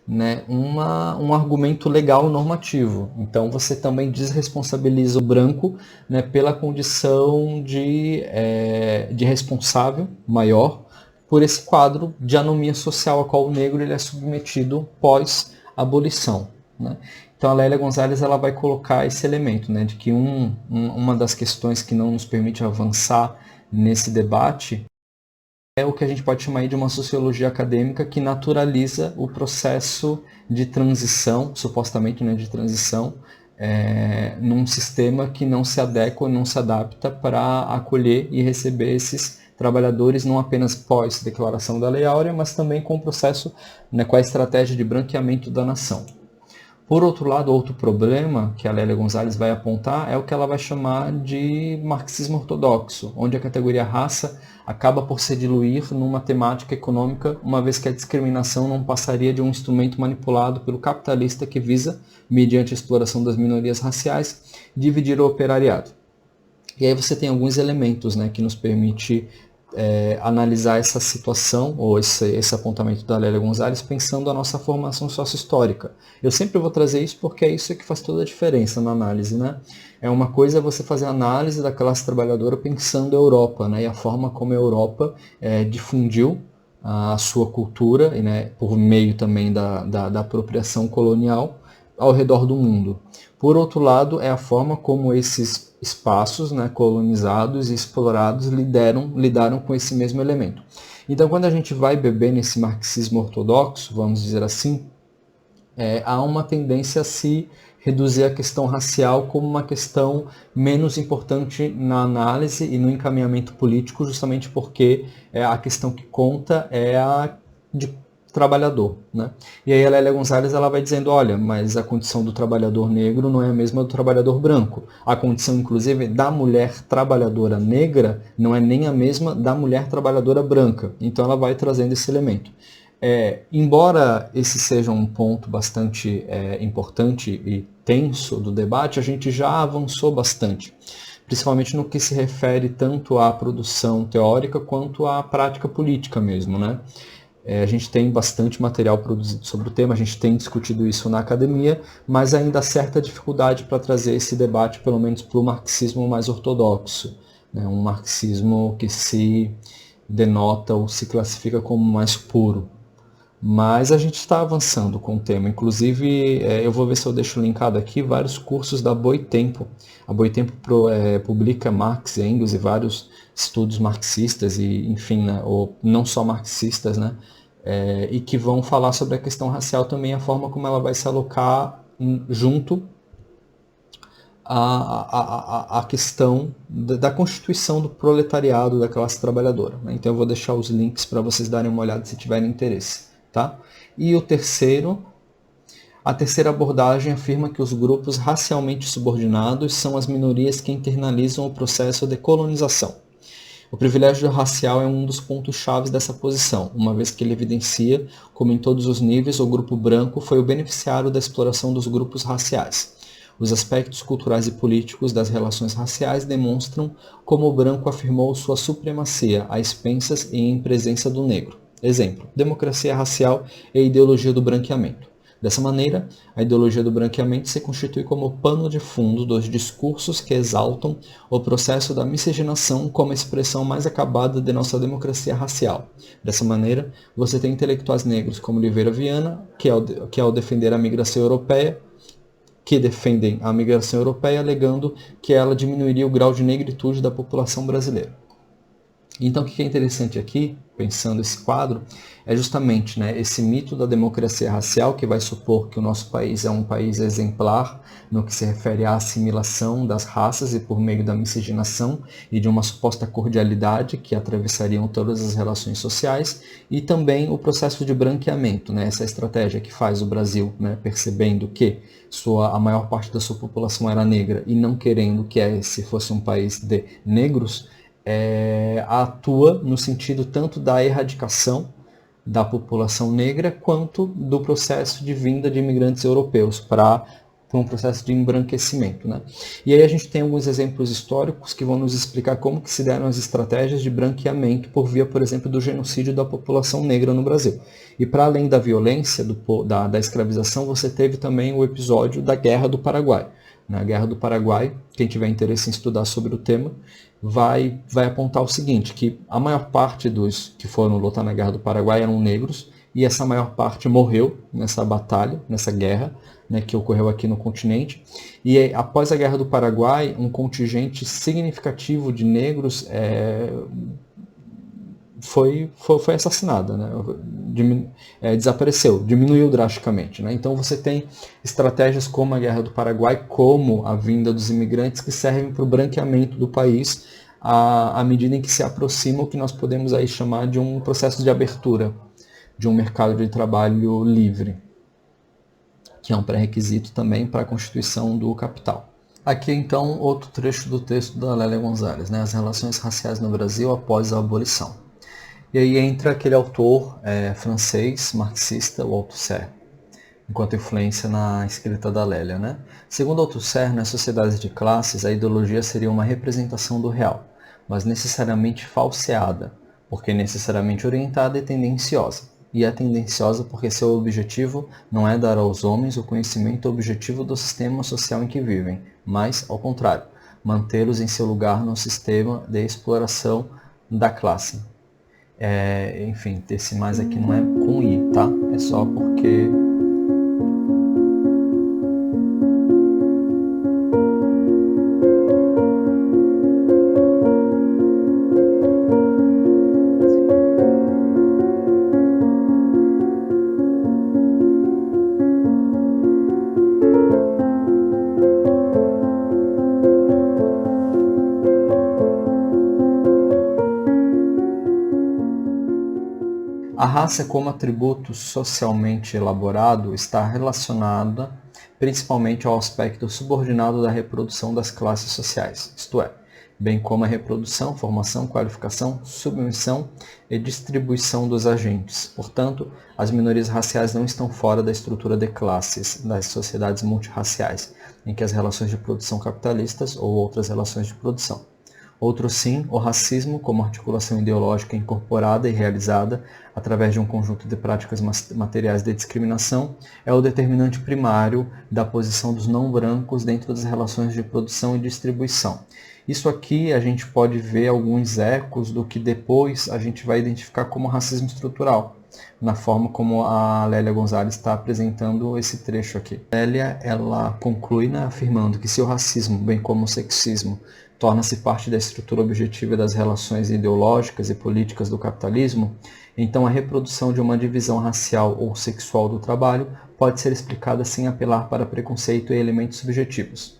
né, um argumento legal normativo. Então você também desresponsabiliza o branco, né, pela condição de responsável maior por esse quadro de anomia social a qual o negro ele é submetido pós-abolição, né? Então a Lélia Gonzalez ela vai colocar esse elemento, né, de que uma das questões que não nos permite avançar nesse debate é o que a gente pode chamar de uma sociologia acadêmica que naturaliza o processo de transição, supostamente, né, de transição, num sistema que não se adequa, não se adapta para acolher e receber esses trabalhadores, não apenas pós-declaração da Lei Áurea, mas também com o processo, né, com a estratégia de branqueamento da nação. Por outro lado, outro problema que a Lélia Gonzalez vai apontar é o que ela vai chamar de marxismo ortodoxo, onde a categoria raça acaba por se diluir numa temática econômica, uma vez que a discriminação não passaria de um instrumento manipulado pelo capitalista que visa, mediante a exploração das minorias raciais, dividir o operariado. E aí você tem alguns elementos, né, que nos permite analisar essa situação, ou esse apontamento da Lélia Gonzalez, pensando a nossa formação sócio-histórica. Eu sempre vou trazer isso porque é isso que faz toda a diferença na análise, né? É uma coisa você fazer a análise da classe trabalhadora pensando a Europa, né, e a forma como a Europa difundiu a sua cultura, né, por meio também da apropriação colonial ao redor do mundo. Por outro lado, é a forma como esses espaços, né, colonizados e explorados lidaram com esse mesmo elemento. Então, quando a gente vai beber nesse marxismo ortodoxo, vamos dizer assim, há uma tendência a se reduzir a questão racial como uma questão menos importante na análise e no encaminhamento político, justamente porque a questão que conta é a de trabalhador, né? E aí a Lélia Gonzalez ela vai dizendo, olha, mas a condição do trabalhador negro não é a mesma do trabalhador branco. A condição, inclusive, da mulher trabalhadora negra não é nem a mesma da mulher trabalhadora branca. Então ela vai trazendo esse elemento. Embora esse seja um ponto bastante importante e tenso do debate, a gente já avançou bastante, principalmente no que se refere tanto à produção teórica quanto à prática política mesmo, né? A gente tem bastante material produzido sobre o tema, a gente tem discutido isso na academia, mas ainda há certa dificuldade para trazer esse debate, pelo menos para o marxismo mais ortodoxo, né? Um marxismo que se denota ou se classifica como mais puro. Mas a gente está avançando com o tema. Inclusive, eu vou ver se eu deixo linkado aqui vários cursos da Boitempo. A Boitempo publica Marx e Engels e vários estudos marxistas, e, enfim, né, ou não só marxistas, né, e que vão falar sobre a questão racial também, a forma como ela vai se alocar junto à questão da constituição do proletariado, da classe trabalhadora, né? Então eu vou deixar os links para vocês darem uma olhada se tiverem interesse. Tá? E a terceira abordagem afirma que os grupos racialmente subordinados são as minorias que internalizam o processo de colonização. O privilégio racial é um dos pontos-chave dessa posição, uma vez que ele evidencia como em todos os níveis o grupo branco foi o beneficiário da exploração dos grupos raciais. Os aspectos culturais e políticos das relações raciais demonstram como o branco afirmou sua supremacia a expensas e em presença do negro. Exemplo, democracia racial e a ideologia do branqueamento. Dessa maneira, a ideologia do branqueamento se constitui como pano de fundo dos discursos que exaltam o processo da miscigenação como a expressão mais acabada de nossa democracia racial. Dessa maneira, você tem intelectuais negros como Oliveira Viana, que ao defender a migração europeia, alegando que ela diminuiria o grau de negritude da população brasileira. Então, o que é interessante aqui, pensando esse quadro, é justamente, né, esse mito da democracia racial, que vai supor que o nosso país é um país exemplar no que se refere à assimilação das raças e por meio da miscigenação e de uma suposta cordialidade que atravessariam todas as relações sociais, e também o processo de branqueamento, né, essa estratégia que faz o Brasil, né, percebendo que a maior parte da sua população era negra e não querendo que esse fosse um país de negros, atua no sentido tanto da erradicação da população negra quanto do processo de vinda de imigrantes europeus para um processo de embranquecimento, né? E aí a gente tem alguns exemplos históricos que vão nos explicar como que se deram as estratégias de branqueamento por via, por exemplo, do genocídio da população negra no Brasil. E para além da violência da escravização, você teve também o episódio da Guerra do Paraguai, Na Guerra do Paraguai, quem tiver interesse em estudar sobre o tema, vai apontar o seguinte, que a maior parte dos que foram lutar na Guerra do Paraguai eram negros, e essa maior parte morreu nessa batalha, nessa guerra, né, que ocorreu aqui no continente. E após a Guerra do Paraguai, um contingente significativo de negros foi assassinada, né? Desapareceu, diminuiu drasticamente. Né? Então você tem estratégias como a Guerra do Paraguai, como a vinda dos imigrantes, que servem para o branqueamento do país à medida em que se aproxima o que nós podemos aí chamar de um processo de abertura de um mercado de trabalho livre, que é um pré-requisito também para a constituição do capital. Aqui então outro trecho do texto da Lélia Gonzalez, né? As relações raciais no Brasil após a abolição. E aí entra aquele autor francês, marxista, o Althusser, enquanto influência na escrita da Lélia. Né? Segundo Althusser, nas sociedades de classes, a ideologia seria uma representação do real, mas necessariamente falseada, porque necessariamente orientada e tendenciosa. E é tendenciosa porque seu objetivo não é dar aos homens o conhecimento objetivo do sistema social em que vivem, mas, ao contrário, mantê-los em seu lugar no sistema de exploração da classe. Enfim, esse mais aqui não é com I, tá? É só porque... A raça como atributo socialmente elaborado está relacionada principalmente ao aspecto subordinado da reprodução das classes sociais, isto é, bem como a reprodução, formação, qualificação, submissão e distribuição dos agentes. Portanto, as minorias raciais não estão fora da estrutura de classes das sociedades multirraciais, em que as relações de produção capitalistas ou outras relações de produção. Outro sim, o racismo como articulação ideológica incorporada e realizada através de um conjunto de práticas materiais de discriminação, é o determinante primário da posição dos não brancos dentro das relações de produção e distribuição. Isso aqui a gente pode ver alguns ecos do que depois a gente vai identificar como racismo estrutural, na forma como a Lélia Gonzalez está apresentando esse trecho aqui. Lélia, ela conclui afirmando que se o racismo, bem como o sexismo, torna-se parte da estrutura objetiva das relações ideológicas e políticas do capitalismo, então a reprodução de uma divisão racial ou sexual do trabalho pode ser explicada sem apelar para preconceito e elementos subjetivos.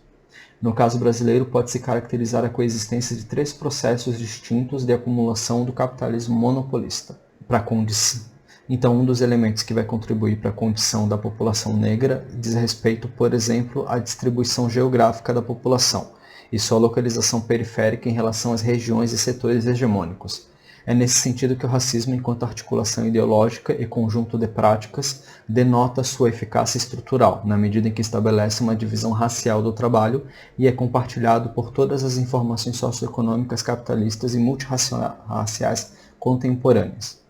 No caso brasileiro, pode-se caracterizar a coexistência de três processos distintos de acumulação do capitalismo monopolista para a condição. Então, um dos elementos que vai contribuir para a condição da população negra diz respeito, por exemplo, à distribuição geográfica da população e sua localização periférica em relação às regiões e setores hegemônicos. É nesse sentido que o racismo, enquanto articulação ideológica e conjunto de práticas, denota sua eficácia estrutural, na medida em que estabelece uma divisão racial do trabalho e é compartilhado por todas as informações socioeconômicas capitalistas e multirraciais contemporâneas.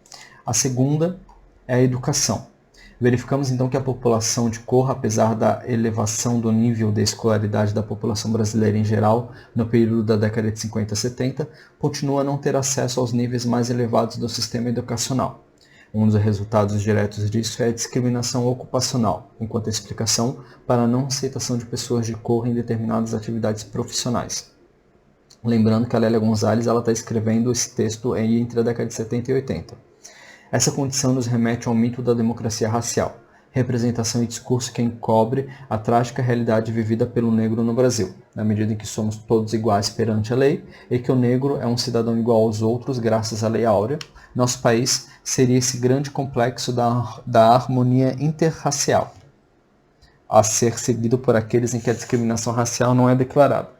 A segunda é a educação. Verificamos então que a população de cor, apesar da elevação do nível de escolaridade da população brasileira em geral no período da década de 50 a 70, continua a não ter acesso aos níveis mais elevados do sistema educacional. Um dos resultados diretos disso é a discriminação ocupacional, enquanto explicação para a não aceitação de pessoas de cor em determinadas atividades profissionais. Lembrando que a Lélia Gonzalez está escrevendo esse texto entre a década de 70 e 80. Essa condição nos remete ao mito da democracia racial, representação e discurso que encobre a trágica realidade vivida pelo negro no Brasil, na medida em que somos todos iguais perante a lei e que o negro é um cidadão igual aos outros graças à Lei Áurea. Nosso país seria esse grande complexo da harmonia interracial, a ser seguido por aqueles em que a discriminação racial não é declarada.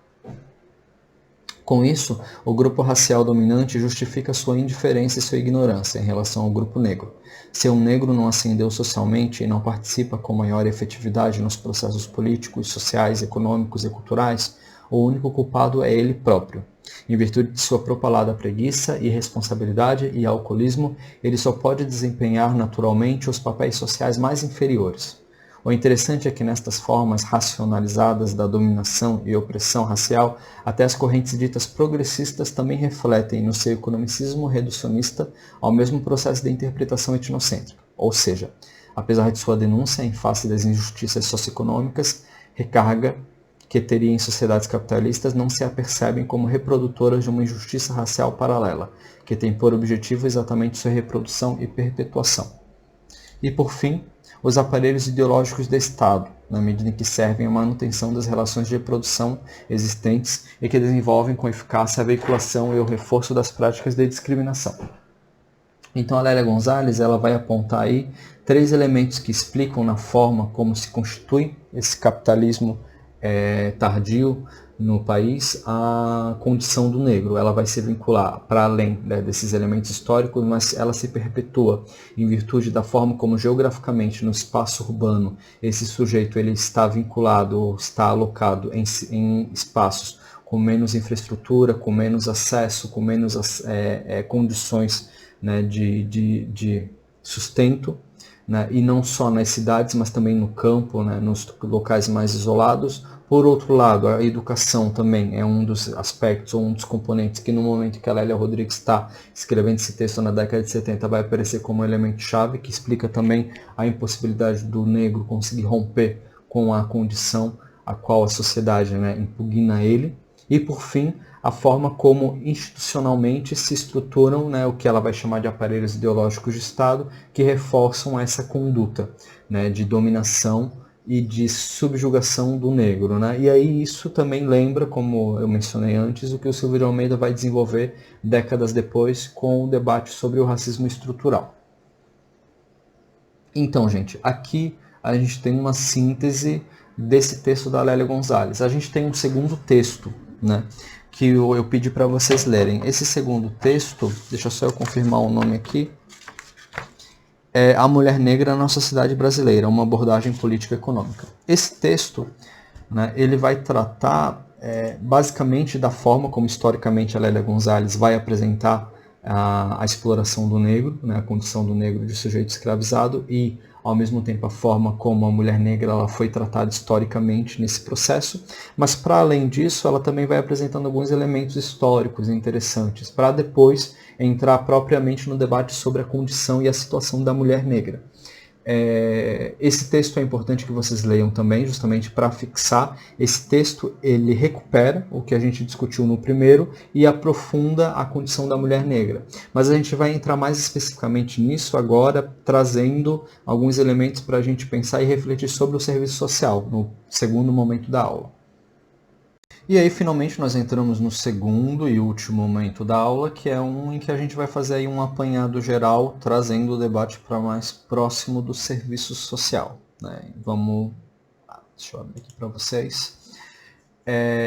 Com isso, o grupo racial dominante justifica sua indiferença e sua ignorância em relação ao grupo negro. Se um negro não ascendeu socialmente e não participa com maior efetividade nos processos políticos, sociais, econômicos e culturais, o único culpado é ele próprio. Em virtude de sua propalada preguiça, irresponsabilidade e alcoolismo, ele só pode desempenhar naturalmente os papéis sociais mais inferiores. O interessante é que nestas formas racionalizadas da dominação e opressão racial, até as correntes ditas progressistas também refletem no seu economicismo reducionista ao mesmo processo de interpretação etnocêntrica. Ou seja, apesar de sua denúncia em face das injustiças socioeconômicas, recarga que teria em sociedades capitalistas não se apercebem como reprodutoras de uma injustiça racial paralela, que tem por objetivo exatamente sua reprodução e perpetuação. E, por fim, os aparelhos ideológicos do Estado, na medida em que servem à manutenção das relações de reprodução existentes e que desenvolvem com eficácia a veiculação e o reforço das práticas de discriminação. Então a Lélia Gonzalez ela vai apontar aí 3 elementos que explicam na forma como se constitui esse capitalismo tardio no país a condição do negro. Ela vai se vincular para além desses elementos históricos, mas ela se perpetua em virtude da forma como geograficamente no espaço urbano esse sujeito ele está vinculado ou está alocado em espaços com menos infraestrutura, com menos acesso, com menos condições, né, de sustento, né, e não só nas cidades, mas também no campo, né, nos locais mais isolados. Por outro lado, a educação também é um dos aspectos, ou um dos componentes que no momento que a Lélia Rodrigues está escrevendo esse texto na década de 70 vai aparecer como um elemento-chave, que explica também a impossibilidade do negro conseguir romper com a condição a qual a sociedade, né, impugna ele. E por fim, a forma como institucionalmente se estruturam, né, o que ela vai chamar de aparelhos ideológicos de Estado, que reforçam essa conduta, né, de dominação e de subjugação do negro, né? E aí isso também lembra, como eu mencionei antes, o que o Silvio de Almeida vai desenvolver décadas depois com o debate sobre o racismo estrutural. Então, gente, aqui a gente tem uma síntese desse texto da Lélia Gonzalez. A gente tem um segundo texto, né, que eu pedi para vocês lerem. Esse segundo texto, deixa só eu confirmar o nome aqui, é A Mulher Negra na Sociedade Brasileira, uma abordagem política econômica. Esse texto, né, ele vai tratar basicamente da forma como historicamente a Lélia Gonzalez vai apresentar a exploração do negro, né, a condição do negro de sujeito escravizado e, ao mesmo tempo, a forma como a mulher negra ela foi tratada historicamente nesse processo. Mas, para além disso, ela também vai apresentando alguns elementos históricos interessantes, para depois entrar propriamente no debate sobre a condição e a situação da mulher negra. Esse texto é importante que vocês leiam também, justamente para fixar. Esse texto ele recupera o que a gente discutiu no primeiro e aprofunda a condição da mulher negra. Mas a gente vai entrar mais especificamente nisso agora, trazendo alguns elementos para a gente pensar e refletir sobre o serviço social, no segundo momento da aula. E aí, finalmente, nós entramos no segundo e último momento da aula, que é um em que a gente vai fazer aí um apanhado geral, trazendo o debate para mais próximo do serviço social, né? Deixa eu abrir aqui para vocês.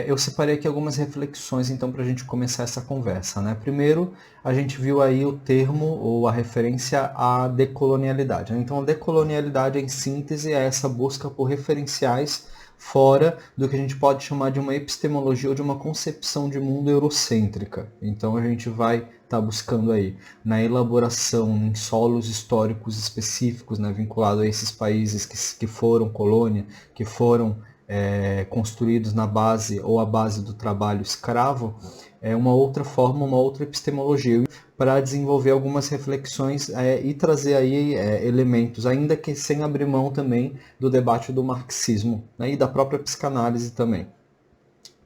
Eu separei aqui algumas reflexões, então, para a gente começar essa conversa, né? Primeiro, a gente viu aí o termo ou a referência à decolonialidade, né? Então, a decolonialidade, em síntese, é essa busca por referenciais fora do que a gente pode chamar de uma epistemologia ou de uma concepção de mundo eurocêntrica. Então a gente vai estar buscando aí na elaboração em solos históricos específicos, né, vinculado a esses países que foram colônia, que foram construídos na base ou à base do trabalho escravo, uma outra forma, uma outra epistemologia, para desenvolver algumas reflexões e trazer aí elementos, ainda que sem abrir mão também do debate do marxismo, né, e da própria psicanálise também.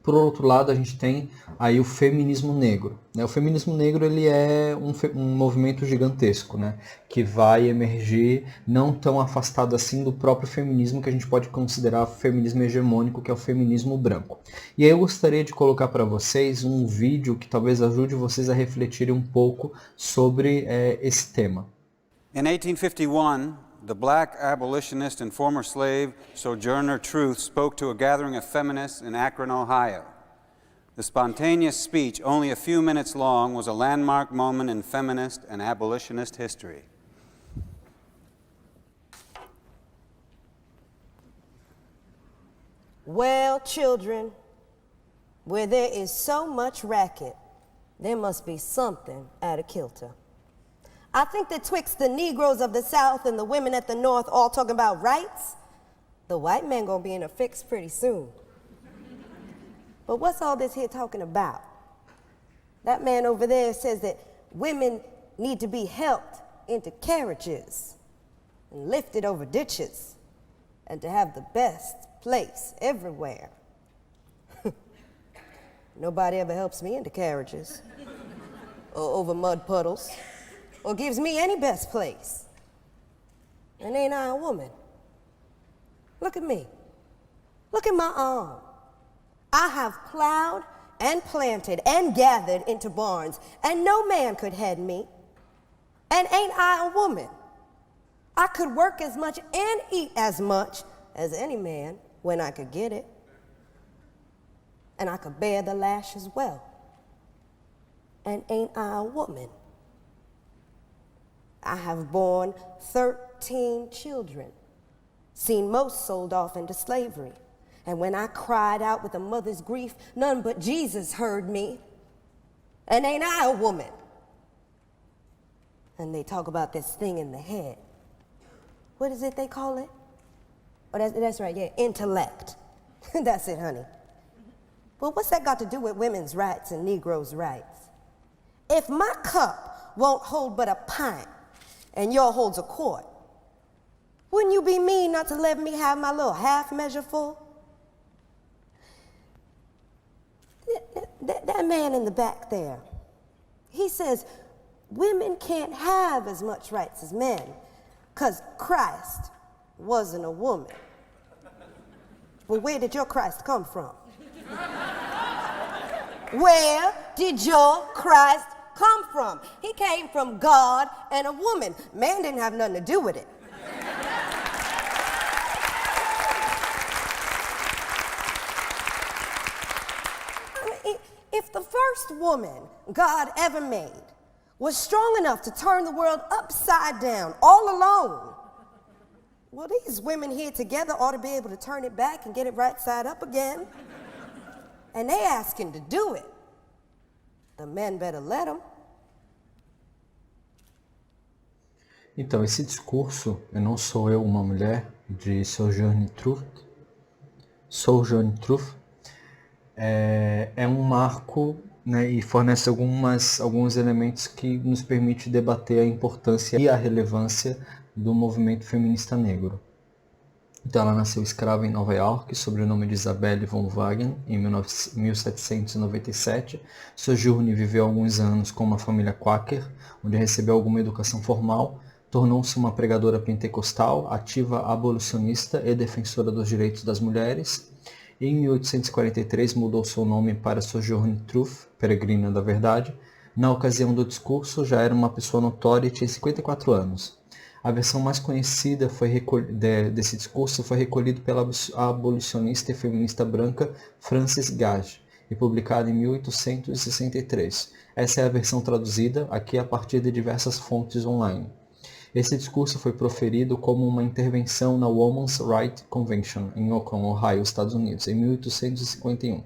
Por outro lado, a gente tem aí o feminismo negro, né? O feminismo negro ele é um movimento gigantesco, né? Que vai emergir não tão afastado assim do próprio feminismo que a gente pode considerar feminismo hegemônico, que é o feminismo branco. E aí eu gostaria de colocar para vocês um vídeo que talvez ajude vocês a refletirem um pouco sobre esse tema. In 1851, the black abolitionist and former slave Sojourner Truth spoke to a gathering of feminists in Akron, Ohio. The spontaneous speech, only a few minutes long, was a landmark moment in feminist and abolitionist history. Well, children, where there is so much racket, there must be something out of kilter. I think that twixt the Negroes of the South and the women at the North all talking about rights, The white man gonna be in a fix pretty soon. But what's all this here talking about? That man over there says that women need to be helped into carriages and lifted over ditches and to have the best place everywhere. Nobody ever helps me into carriages or over mud puddles or gives me any best place. And ain't I a woman? Look at me. Look at my arm. I have plowed and planted and gathered into barns, and no man could head me. And ain't I a woman? I could work as much and eat as much as any man when I could get it. And I could bear the lash as well. And ain't I a woman? I have borne 13 children, seen most sold off into slavery. And when I cried out with a mother's grief, none but Jesus heard me. And ain't I a woman? And they talk about this thing in the head. What is it they call it? Oh, that's right, yeah, intellect. That's it, honey. Well, what's that got to do with women's rights and Negroes' rights? If my cup won't hold but a pint and yours holds a quart, wouldn't you be mean not to let me have my little half measure full? That man in the back there, he says women can't have as much rights as men because Christ wasn't a woman. Well, where did your Christ come from? Where did your Christ come from? He came from God and a woman. Man didn't have nothing to do with it. If the first woman God ever made was strong enough to turn the world upside down all alone, well, these women here together ought to be able to turn it back and get it right side up again. And they asking to do it. The men better let them. Então, esse discurso, Eu Não Sou Eu, Uma Mulher, de Sojourner Truth, é um marco, né, e fornece alguns elementos que nos permite debater a importância e a relevância do movimento feminista negro. Então, ela nasceu escrava em Nova York, sob o nome de Isabelle von Wagen, em 1797. Sojourner viveu alguns anos com uma família quaker, onde recebeu alguma educação formal. Tornou-se uma pregadora pentecostal, ativa abolicionista e defensora dos direitos das mulheres. Em 1843 mudou seu nome para Sojourner Truth, Peregrina da Verdade. Na ocasião do discurso já era uma pessoa notória e tinha 54 anos. A versão mais conhecida desse discurso foi recolhida pela abolicionista e feminista branca Frances Gage e publicada em 1863. Essa é a versão traduzida aqui a partir de diversas fontes online. Esse discurso foi proferido como uma intervenção na Women's Rights Convention, em Akron, Ohio, Estados Unidos, em 1851.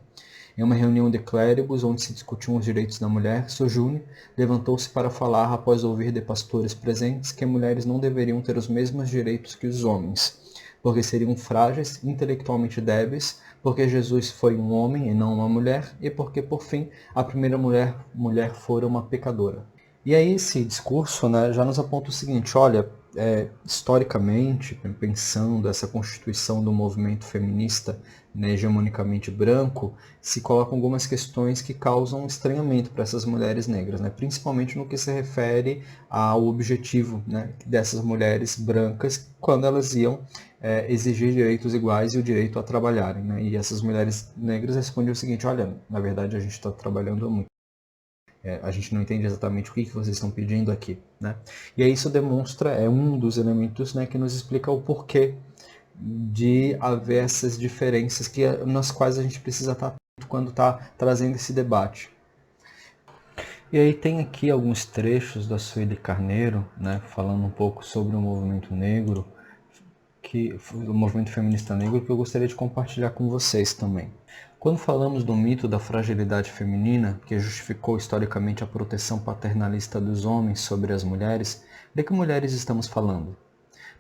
Em uma reunião de clérigos onde se discutiam os direitos da mulher, Sojourner levantou-se para falar após ouvir de pastores presentes que mulheres não deveriam ter os mesmos direitos que os homens, porque seriam frágeis, intelectualmente débeis, porque Jesus foi um homem e não uma mulher, e porque, por fim, a primeira mulher fora uma pecadora. E aí esse discurso, né, já nos aponta o seguinte, olha, historicamente, pensando essa constituição do movimento feminista, né, hegemonicamente branco, se colocam algumas questões que causam estranhamento para essas mulheres negras, né, principalmente no que se refere ao objetivo, né, dessas mulheres brancas quando elas iam exigir direitos iguais e o direito a trabalharem. Né, e essas mulheres negras respondiam o seguinte, olha, na verdade a gente está trabalhando muito. A gente não entende exatamente o que vocês estão pedindo aqui, né? E aí isso demonstra, um dos elementos, né, que nos explica o porquê de haver essas diferenças nas quais a gente precisa estar atento quando está trazendo esse debate. E aí tem aqui alguns trechos da Sueli Carneiro, né, falando um pouco sobre o movimento negro, o movimento feminista negro, que eu gostaria de compartilhar com vocês também. Quando falamos do mito da fragilidade feminina, que justificou historicamente a proteção paternalista dos homens sobre as mulheres, de que mulheres estamos falando?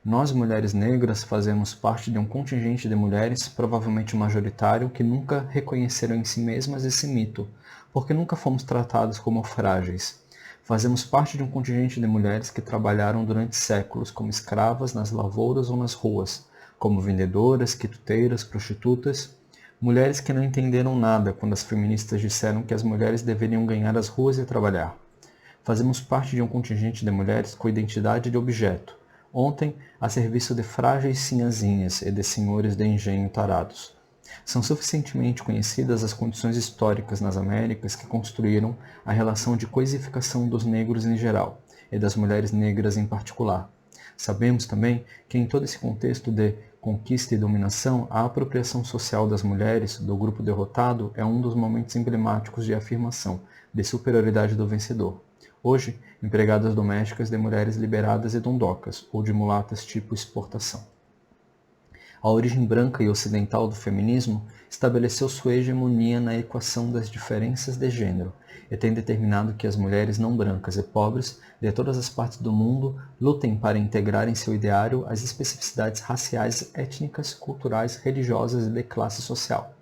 Nós, mulheres negras, fazemos parte de um contingente de mulheres, provavelmente majoritário, que nunca reconheceram em si mesmas esse mito, porque nunca fomos tratadas como frágeis. Fazemos parte de um contingente de mulheres que trabalharam durante séculos como escravas nas lavouras ou nas ruas, como vendedoras, quituteiras, prostitutas, mulheres que não entenderam nada quando as feministas disseram que as mulheres deveriam ganhar as ruas e trabalhar. Fazemos parte de um contingente de mulheres com identidade de objeto, ontem a serviço de frágeis sinhazinhas e de senhores de engenho tarados. São suficientemente conhecidas as condições históricas nas Américas que construíram a relação de coisificação dos negros em geral, e das mulheres negras em particular. Sabemos também que em todo esse contexto de conquista e dominação, a apropriação social das mulheres do grupo derrotado é um dos momentos emblemáticos de afirmação, de superioridade do vencedor. Hoje, empregadas domésticas de mulheres liberadas e dondocas, ou de mulatas tipo exportação. A origem branca e ocidental do feminismo estabeleceu sua hegemonia na equação das diferenças de gênero e tem determinado que as mulheres não brancas e pobres de todas as partes do mundo lutem para integrar em seu ideário as especificidades raciais, étnicas, culturais, religiosas e de classe social.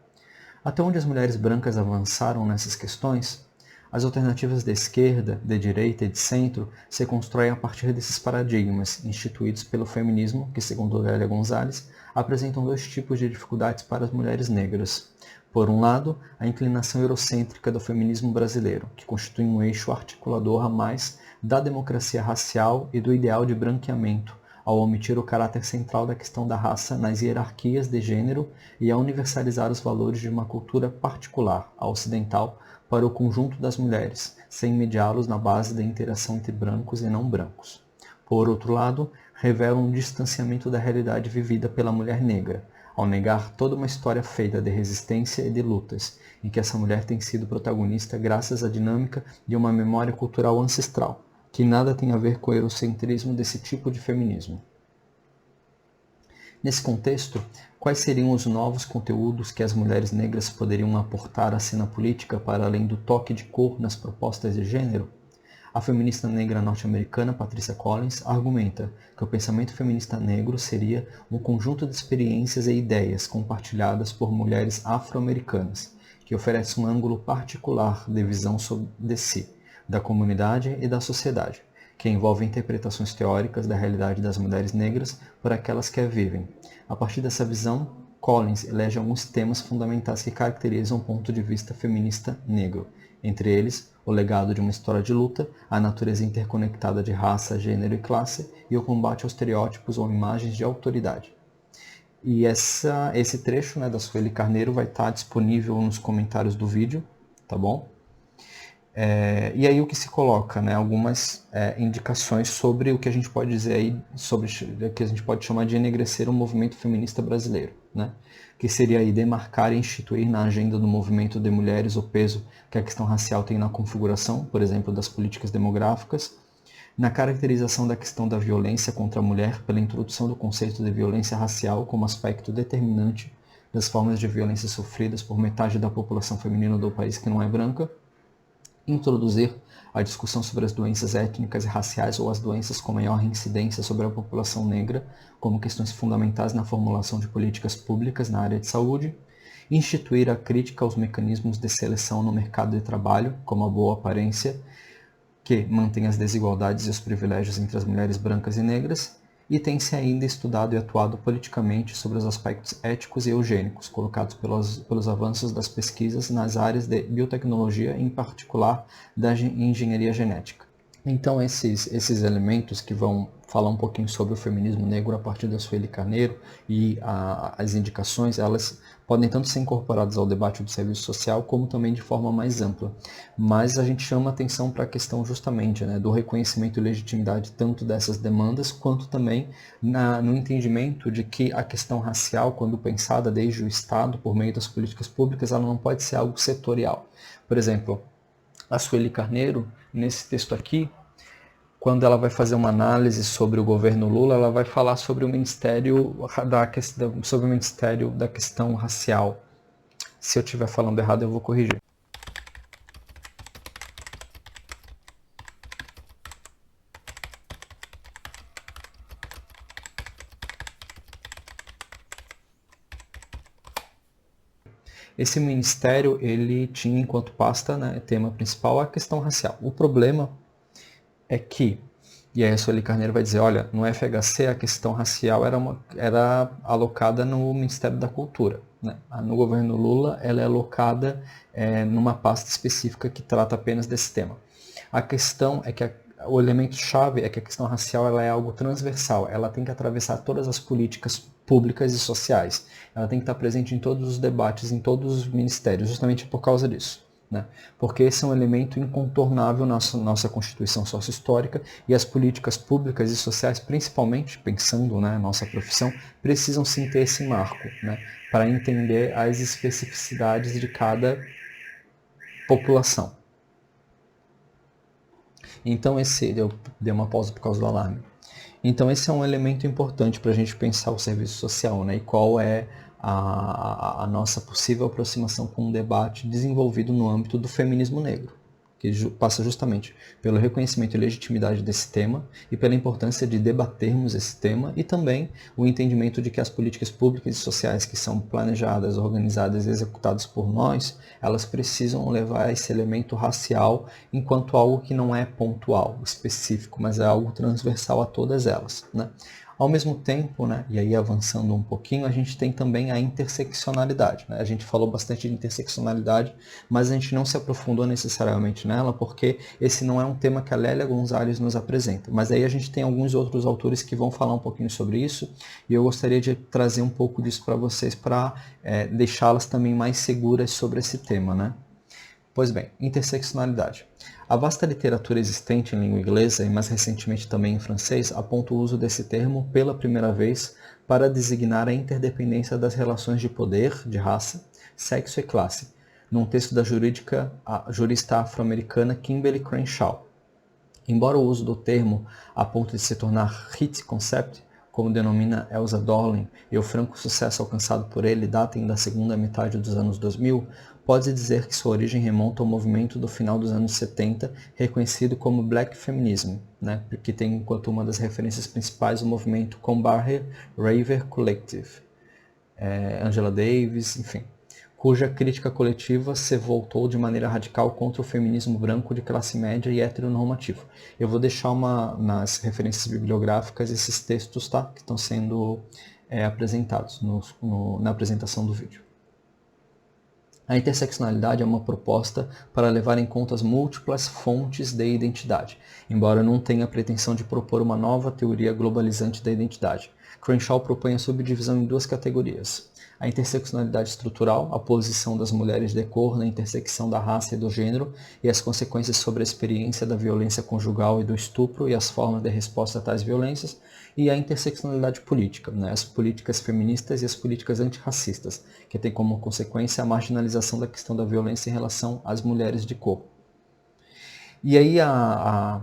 Até onde as mulheres brancas avançaram nessas questões? As alternativas de esquerda, de direita e de centro se constroem a partir desses paradigmas instituídos pelo feminismo, que, segundo Lélia Gonzalez, apresentam dois tipos de dificuldades para as mulheres negras. Por um lado, a inclinação eurocêntrica do feminismo brasileiro, que constitui um eixo articulador a mais da democracia racial e do ideal de branqueamento, ao omitir o caráter central da questão da raça nas hierarquias de gênero e a universalizar os valores de uma cultura particular, a ocidental, para o conjunto das mulheres, sem mediá-los na base da interação entre brancos e não brancos. Por outro lado, revelam um distanciamento da realidade vivida pela mulher negra, ao negar toda uma história feita de resistência e de lutas, em que essa mulher tem sido protagonista graças à dinâmica de uma memória cultural ancestral, que nada tem a ver com o eurocentrismo desse tipo de feminismo. Nesse contexto, quais seriam os novos conteúdos que as mulheres negras poderiam aportar à cena política para além do toque de cor nas propostas de gênero? A feminista negra norte-americana Patricia Collins argumenta que o pensamento feminista negro seria um conjunto de experiências e ideias compartilhadas por mulheres afro-americanas, que oferece um ângulo particular de visão de si, da comunidade e da sociedade, que envolve interpretações teóricas da realidade das mulheres negras por aquelas que a vivem. A partir dessa visão, Collins elege alguns temas fundamentais que caracterizam o ponto de vista feminista negro, entre eles o legado de uma história de luta, a natureza interconectada de raça, gênero e classe e o combate aos estereótipos ou imagens de autoridade. E esse trecho, da Sueli Carneiro vai estar disponível nos comentários do vídeo, tá bom? E aí o que se coloca, algumas indicações sobre o que a gente pode dizer aí, sobre o que a gente pode chamar de enegrecer o movimento feminista brasileiro, que seria aí demarcar e instituir na agenda do movimento de mulheres o peso que a questão racial tem na configuração, por exemplo, das políticas demográficas, na caracterização da questão da violência contra a mulher pela introdução do conceito de violência racial como aspecto determinante das formas de violência sofridas por metade da população feminina do país que não é branca, introduzir a discussão sobre as doenças étnicas e raciais ou as doenças com maior incidência sobre a população negra como questões fundamentais na formulação de políticas públicas na área de saúde, instituir a crítica aos mecanismos de seleção no mercado de trabalho, como a boa aparência, que mantém as desigualdades e os privilégios entre as mulheres brancas e negras, e tem-se ainda estudado e atuado politicamente sobre os aspectos éticos e eugênicos colocados pelos avanços das pesquisas nas áreas de biotecnologia, em particular da engenharia genética. Então esses elementos que vão falar um pouquinho sobre o feminismo negro a partir da Sueli Carneiro e as indicações, elas podem tanto ser incorporadas ao debate do serviço social, como também de forma mais ampla. Mas a gente chama atenção para a questão justamente do reconhecimento e legitimidade tanto dessas demandas, quanto também no entendimento de que a questão racial, quando pensada desde o Estado, por meio das políticas públicas, ela não pode ser algo setorial. Por exemplo, a Sueli Carneiro, nesse texto aqui, quando ela vai fazer uma análise sobre o governo Lula, ela vai falar sobre o Ministério da questão racial. Se eu estiver falando errado, eu vou corrigir. esse ministério ele tinha enquanto pasta, né, tema principal a questão racial. O problema é que, e aí a Sueli Carneiro vai dizer, olha, no FHC a questão racial era alocada no Ministério da Cultura. Né? No governo Lula ela é alocada numa pasta específica que trata apenas desse tema. A questão é que o elemento-chave é que a questão racial ela é algo transversal, ela tem que atravessar todas as políticas públicas e sociais, ela tem que estar presente em todos os debates, em todos os ministérios, justamente por causa disso. Né? Porque esse é um elemento incontornável na nossa Constituição Sócio-Histórica e as políticas públicas e sociais, principalmente, pensando na nossa profissão, precisam sim ter esse marco, né? Para entender as especificidades de cada população. Então eu dei uma pausa por causa do alarme. Então esse é um elemento importante para a gente pensar o serviço social, né? E qual é a nossa possível aproximação com um debate desenvolvido no âmbito do feminismo negro, que passa justamente pelo reconhecimento e legitimidade desse tema e pela importância de debatermos esse tema e também o entendimento de que as políticas públicas e sociais que são planejadas, organizadas e executadas por nós, elas precisam levar esse elemento racial enquanto algo que não é pontual, específico, mas é algo transversal a todas elas, né? Ao mesmo tempo, né, e aí avançando um pouquinho, a gente tem também a interseccionalidade. Né? A gente falou bastante de interseccionalidade, mas a gente não se aprofundou necessariamente nela, porque esse não é um tema que a Lélia Gonzalez nos apresenta. Mas aí a gente tem alguns outros autores que vão falar um pouquinho sobre isso, e eu gostaria de trazer um pouco disso para vocês, para deixá-las também mais seguras sobre esse tema. Né? Pois bem, interseccionalidade. A vasta literatura existente em língua inglesa, e mais recentemente também em francês, aponta o uso desse termo pela primeira vez para designar a interdependência das relações de poder, de raça, sexo e classe, num texto da jurista afro-americana Kimberly Crenshaw. Embora o uso do termo a ponto de se tornar hit concept, como denomina Elsa Dorling, e o franco sucesso alcançado por ele datem da segunda metade dos anos 2000, pode dizer que sua origem remonta ao movimento do final dos anos 70, reconhecido como Black Feminism, né, que tem enquanto uma das referências principais o movimento Combarre Raver Collective, Angela Davis, enfim, cuja crítica coletiva se voltou de maneira radical contra o feminismo branco de classe média e heteronormativo. Eu vou deixar nas referências bibliográficas esses textos, tá, que estão sendo apresentados na apresentação do vídeo. A interseccionalidade é uma proposta para levar em conta as múltiplas fontes de identidade, embora não tenha a pretensão de propor uma nova teoria globalizante da identidade. Crenshaw propõe a subdivisão em duas categorias. A interseccionalidade estrutural, a posição das mulheres de cor na intersecção da raça e do gênero e as consequências sobre a experiência da violência conjugal e do estupro e as formas de resposta a tais violências, e a interseccionalidade política, né, as políticas feministas e as políticas antirracistas, que tem como consequência a marginalização da questão da violência em relação às mulheres de cor. E aí a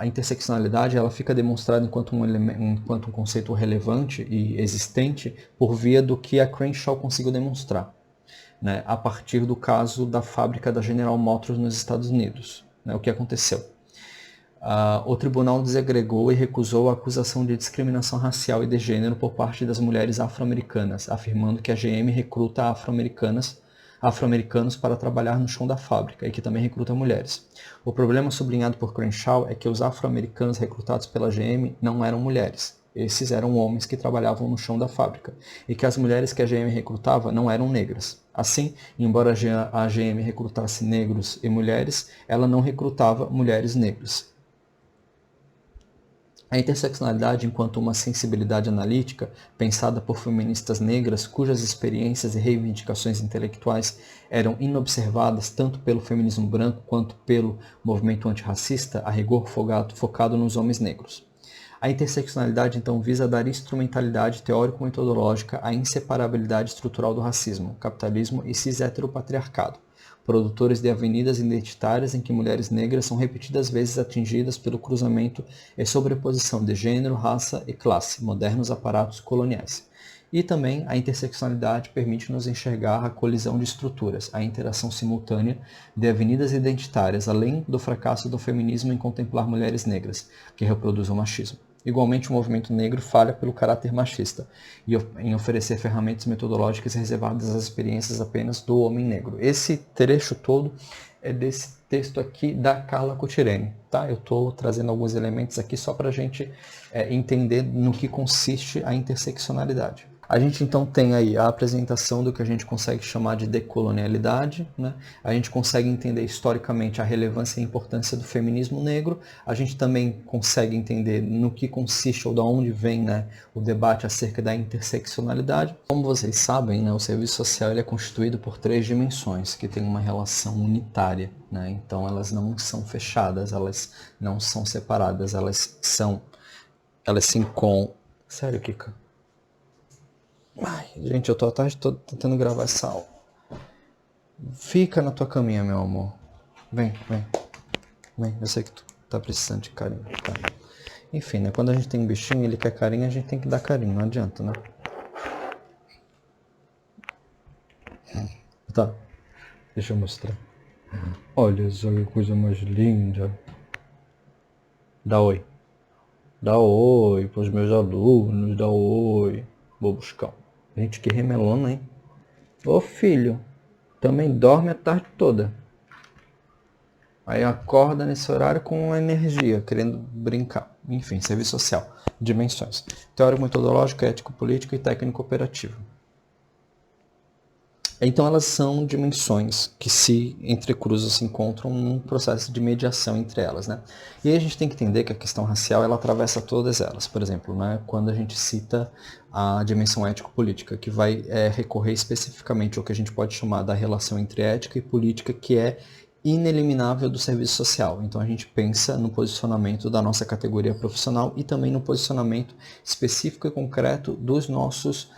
interseccionalidade ela fica demonstrada enquanto um conceito relevante e existente por via do que a Crenshaw conseguiu demonstrar, né, a partir do caso da fábrica da General Motors nos Estados Unidos. Né, o que aconteceu? O tribunal desagregou e recusou a acusação de discriminação racial e de gênero por parte das mulheres afro-americanas, afirmando que a GM recruta afro-americanos para trabalhar no chão da fábrica e que também recruta mulheres. O problema sublinhado por Crenshaw é que os afro-americanos recrutados pela GM não eram mulheres. Esses eram homens que trabalhavam no chão da fábrica, e que as mulheres que a GM recrutava não eram negras. Assim, embora a GM recrutasse negros e mulheres, ela não recrutava mulheres negras. A interseccionalidade, enquanto uma sensibilidade analítica, pensada por feministas negras cujas experiências e reivindicações intelectuais eram inobservadas tanto pelo feminismo branco quanto pelo movimento antirracista, a rigor focado nos homens negros. A interseccionalidade, então, visa dar instrumentalidade teórico-metodológica à inseparabilidade estrutural do racismo, capitalismo e cis-heteropatriarcado, produtores de avenidas identitárias em que mulheres negras são repetidas vezes atingidas pelo cruzamento e sobreposição de gênero, raça e classe, modernos aparatos coloniais. E também a interseccionalidade permite-nos enxergar a colisão de estruturas, a interação simultânea de avenidas identitárias, além do fracasso do feminismo em contemplar mulheres negras, que reproduzem o machismo. Igualmente, o movimento negro falha pelo caráter machista e em oferecer ferramentas metodológicas reservadas às experiências apenas do homem negro. Esse trecho todo é desse texto aqui da Carla Cutireni, tá? Eu estou trazendo alguns elementos aqui só para a gente entender no que consiste a interseccionalidade. A gente então tem aí a apresentação do que a gente consegue chamar de decolonialidade, né? A gente consegue entender historicamente a relevância e a importância do feminismo negro, a gente também consegue entender no que consiste ou de onde vem, né, o debate acerca da interseccionalidade. Como vocês sabem, né, o serviço social ele é constituído por 3 dimensões que têm uma relação unitária, né? Então elas não são fechadas, elas não são separadas, elas se encontram. Sério, Kika? Ai, gente, eu tô a tarde toda tentando gravar essa aula. Fica na tua caminha, meu amor. Vem. Eu sei que tu tá precisando de carinho, tá? Enfim, né? Quando a gente tem um bichinho e ele quer carinho, a gente tem que dar carinho, não adianta, né? Tá. Deixa eu mostrar. Olha só que coisa mais linda. Dá oi. Dá oi pros meus alunos, dá oi. Vou buscar. Gente, que remelona, hein? Ô filho, também dorme a tarde toda. Aí acorda nesse horário com energia, querendo brincar. Enfim, serviço social. Dimensões. Teórico metodológico, ético político e técnico operativo. Então elas são dimensões que se entrecruzam, se encontram num processo de mediação entre elas, né? E aí a gente tem que entender que a questão racial ela atravessa todas elas. Por exemplo, né, quando a gente cita a dimensão ético-política, que vai recorrer especificamente ao que a gente pode chamar da relação entre ética e política, que é ineliminável do serviço social. Então a gente pensa no posicionamento da nossa categoria profissional e também no posicionamento específico e concreto dos nossos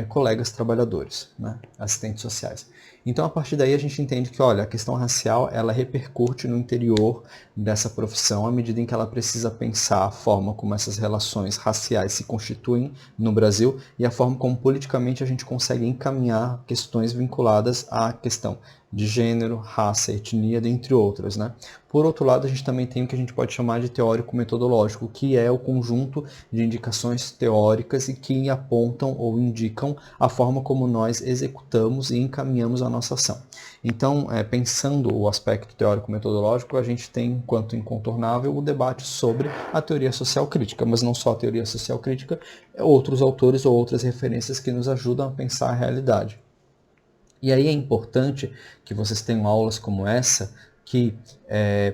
colegas trabalhadores, né, assistentes sociais. Então a partir daí a gente entende que, olha, a questão racial ela repercute no interior dessa profissão à medida em que ela precisa pensar a forma como essas relações raciais se constituem no Brasil e a forma como politicamente a gente consegue encaminhar questões vinculadas à questão de gênero, raça, etnia, dentre outras, né? Por outro lado, a gente também tem o que a gente pode chamar de teórico metodológico, que é o conjunto de indicações teóricas e que apontam ou indicam a forma como nós executamos e encaminhamos a nossa ação. Então, pensando o aspecto teórico metodológico, a gente tem, enquanto incontornável, o debate sobre a teoria social crítica, mas não só a teoria social crítica, outros autores ou outras referências que nos ajudam a pensar a realidade. E aí é importante que vocês tenham aulas como essa que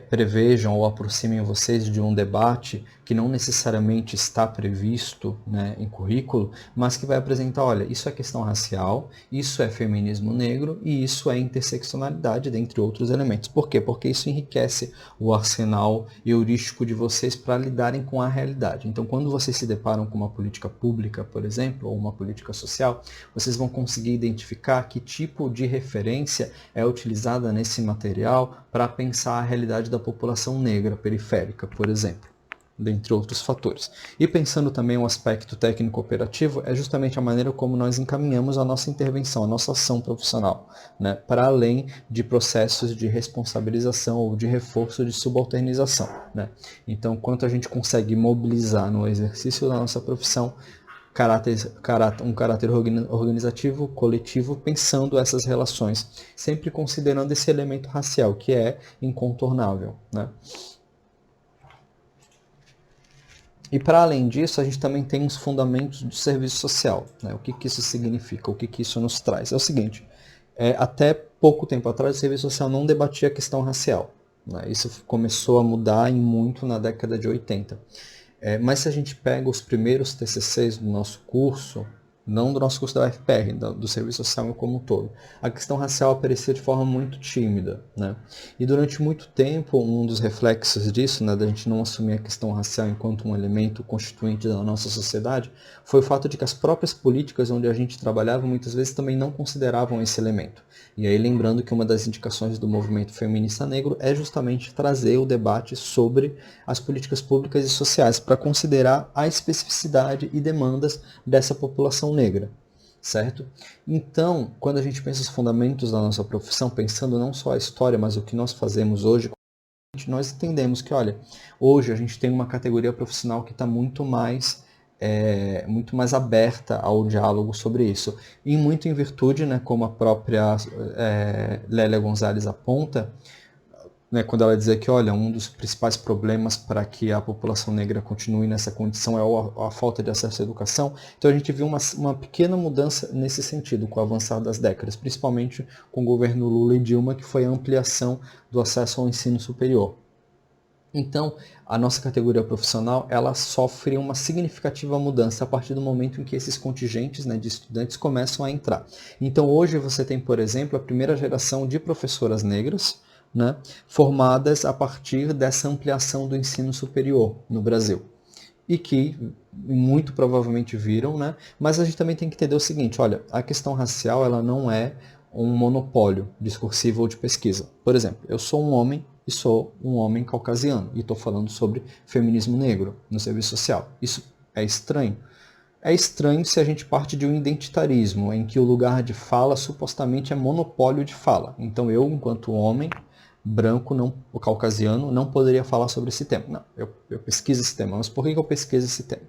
prevejam ou aproximem vocês de um debate que não necessariamente está previsto, né, em currículo, mas que vai apresentar, olha, isso é questão racial, isso é feminismo negro e isso é interseccionalidade, dentre outros elementos. Por quê? Porque isso enriquece o arsenal heurístico de vocês para lidarem com a realidade. Então, quando vocês se deparam com uma política pública, por exemplo, ou uma política social, vocês vão conseguir identificar que tipo de referência é utilizada nesse material para pensar a realidade da população negra periférica, por exemplo, dentre outros fatores. E pensando também o aspecto técnico-operativo, é justamente a maneira como nós encaminhamos a nossa intervenção, a nossa ação profissional, né, para além de processos de responsabilização ou de reforço de subalternização, né? Então, quanto a gente consegue mobilizar no exercício da nossa profissão um caráter organizativo, coletivo, pensando essas relações, sempre considerando esse elemento racial, que é incontornável, né? E para além disso, a gente também tem os fundamentos do serviço social, né? O que isso significa, o que isso nos traz? É o seguinte, até pouco tempo atrás o serviço social não debatia a questão racial, né? Isso começou a mudar muito na década de 80. Mas se a gente pega os primeiros TCCs do nosso curso, não do nosso curso da UFPR, do serviço social como um todo, a questão racial aparecia de forma muito tímida, né? E durante muito tempo, um dos reflexos disso, né, da gente não assumir a questão racial enquanto um elemento constituinte da nossa sociedade, foi o fato de que as próprias políticas onde a gente trabalhava muitas vezes também não consideravam esse elemento. E aí lembrando que uma das indicações do movimento feminista negro é justamente trazer o debate sobre as políticas públicas e sociais para considerar a especificidade e demandas dessa população negra, certo? Então, quando a gente pensa os fundamentos da nossa profissão, pensando não só a história, mas o que nós fazemos hoje, nós entendemos que, olha, hoje a gente tem uma categoria profissional que está muito mais aberta ao diálogo sobre isso. E muito em virtude, né, como a própria Lélia Gonzalez aponta, né, quando ela diz que, olha, um dos principais problemas para que a população negra continue nessa condição é a falta de acesso à educação. Então a gente viu uma pequena mudança nesse sentido com o avançar das décadas, principalmente com o governo Lula e Dilma, que foi a ampliação do acesso ao ensino superior. Então, a nossa categoria profissional, ela sofre uma significativa mudança a partir do momento em que esses contingentes, né, de estudantes começam a entrar. Então, hoje você tem, por exemplo, a primeira geração de professoras negras, né, formadas a partir dessa ampliação do ensino superior no Brasil. E que muito provavelmente viram, né, mas a gente também tem que entender o seguinte, olha, a questão racial, ela não é um monopólio discursivo ou de pesquisa. Por exemplo, eu sou um homem e sou um homem caucasiano e estou falando sobre feminismo negro no serviço social. Isso é estranho? É estranho se a gente parte de um identitarismo, em que o lugar de fala supostamente é monopólio de fala. Então eu, enquanto homem branco, o caucasiano, não poderia falar sobre esse tema. Não, eu pesquiso esse tema. Mas por que eu pesquiso esse tema?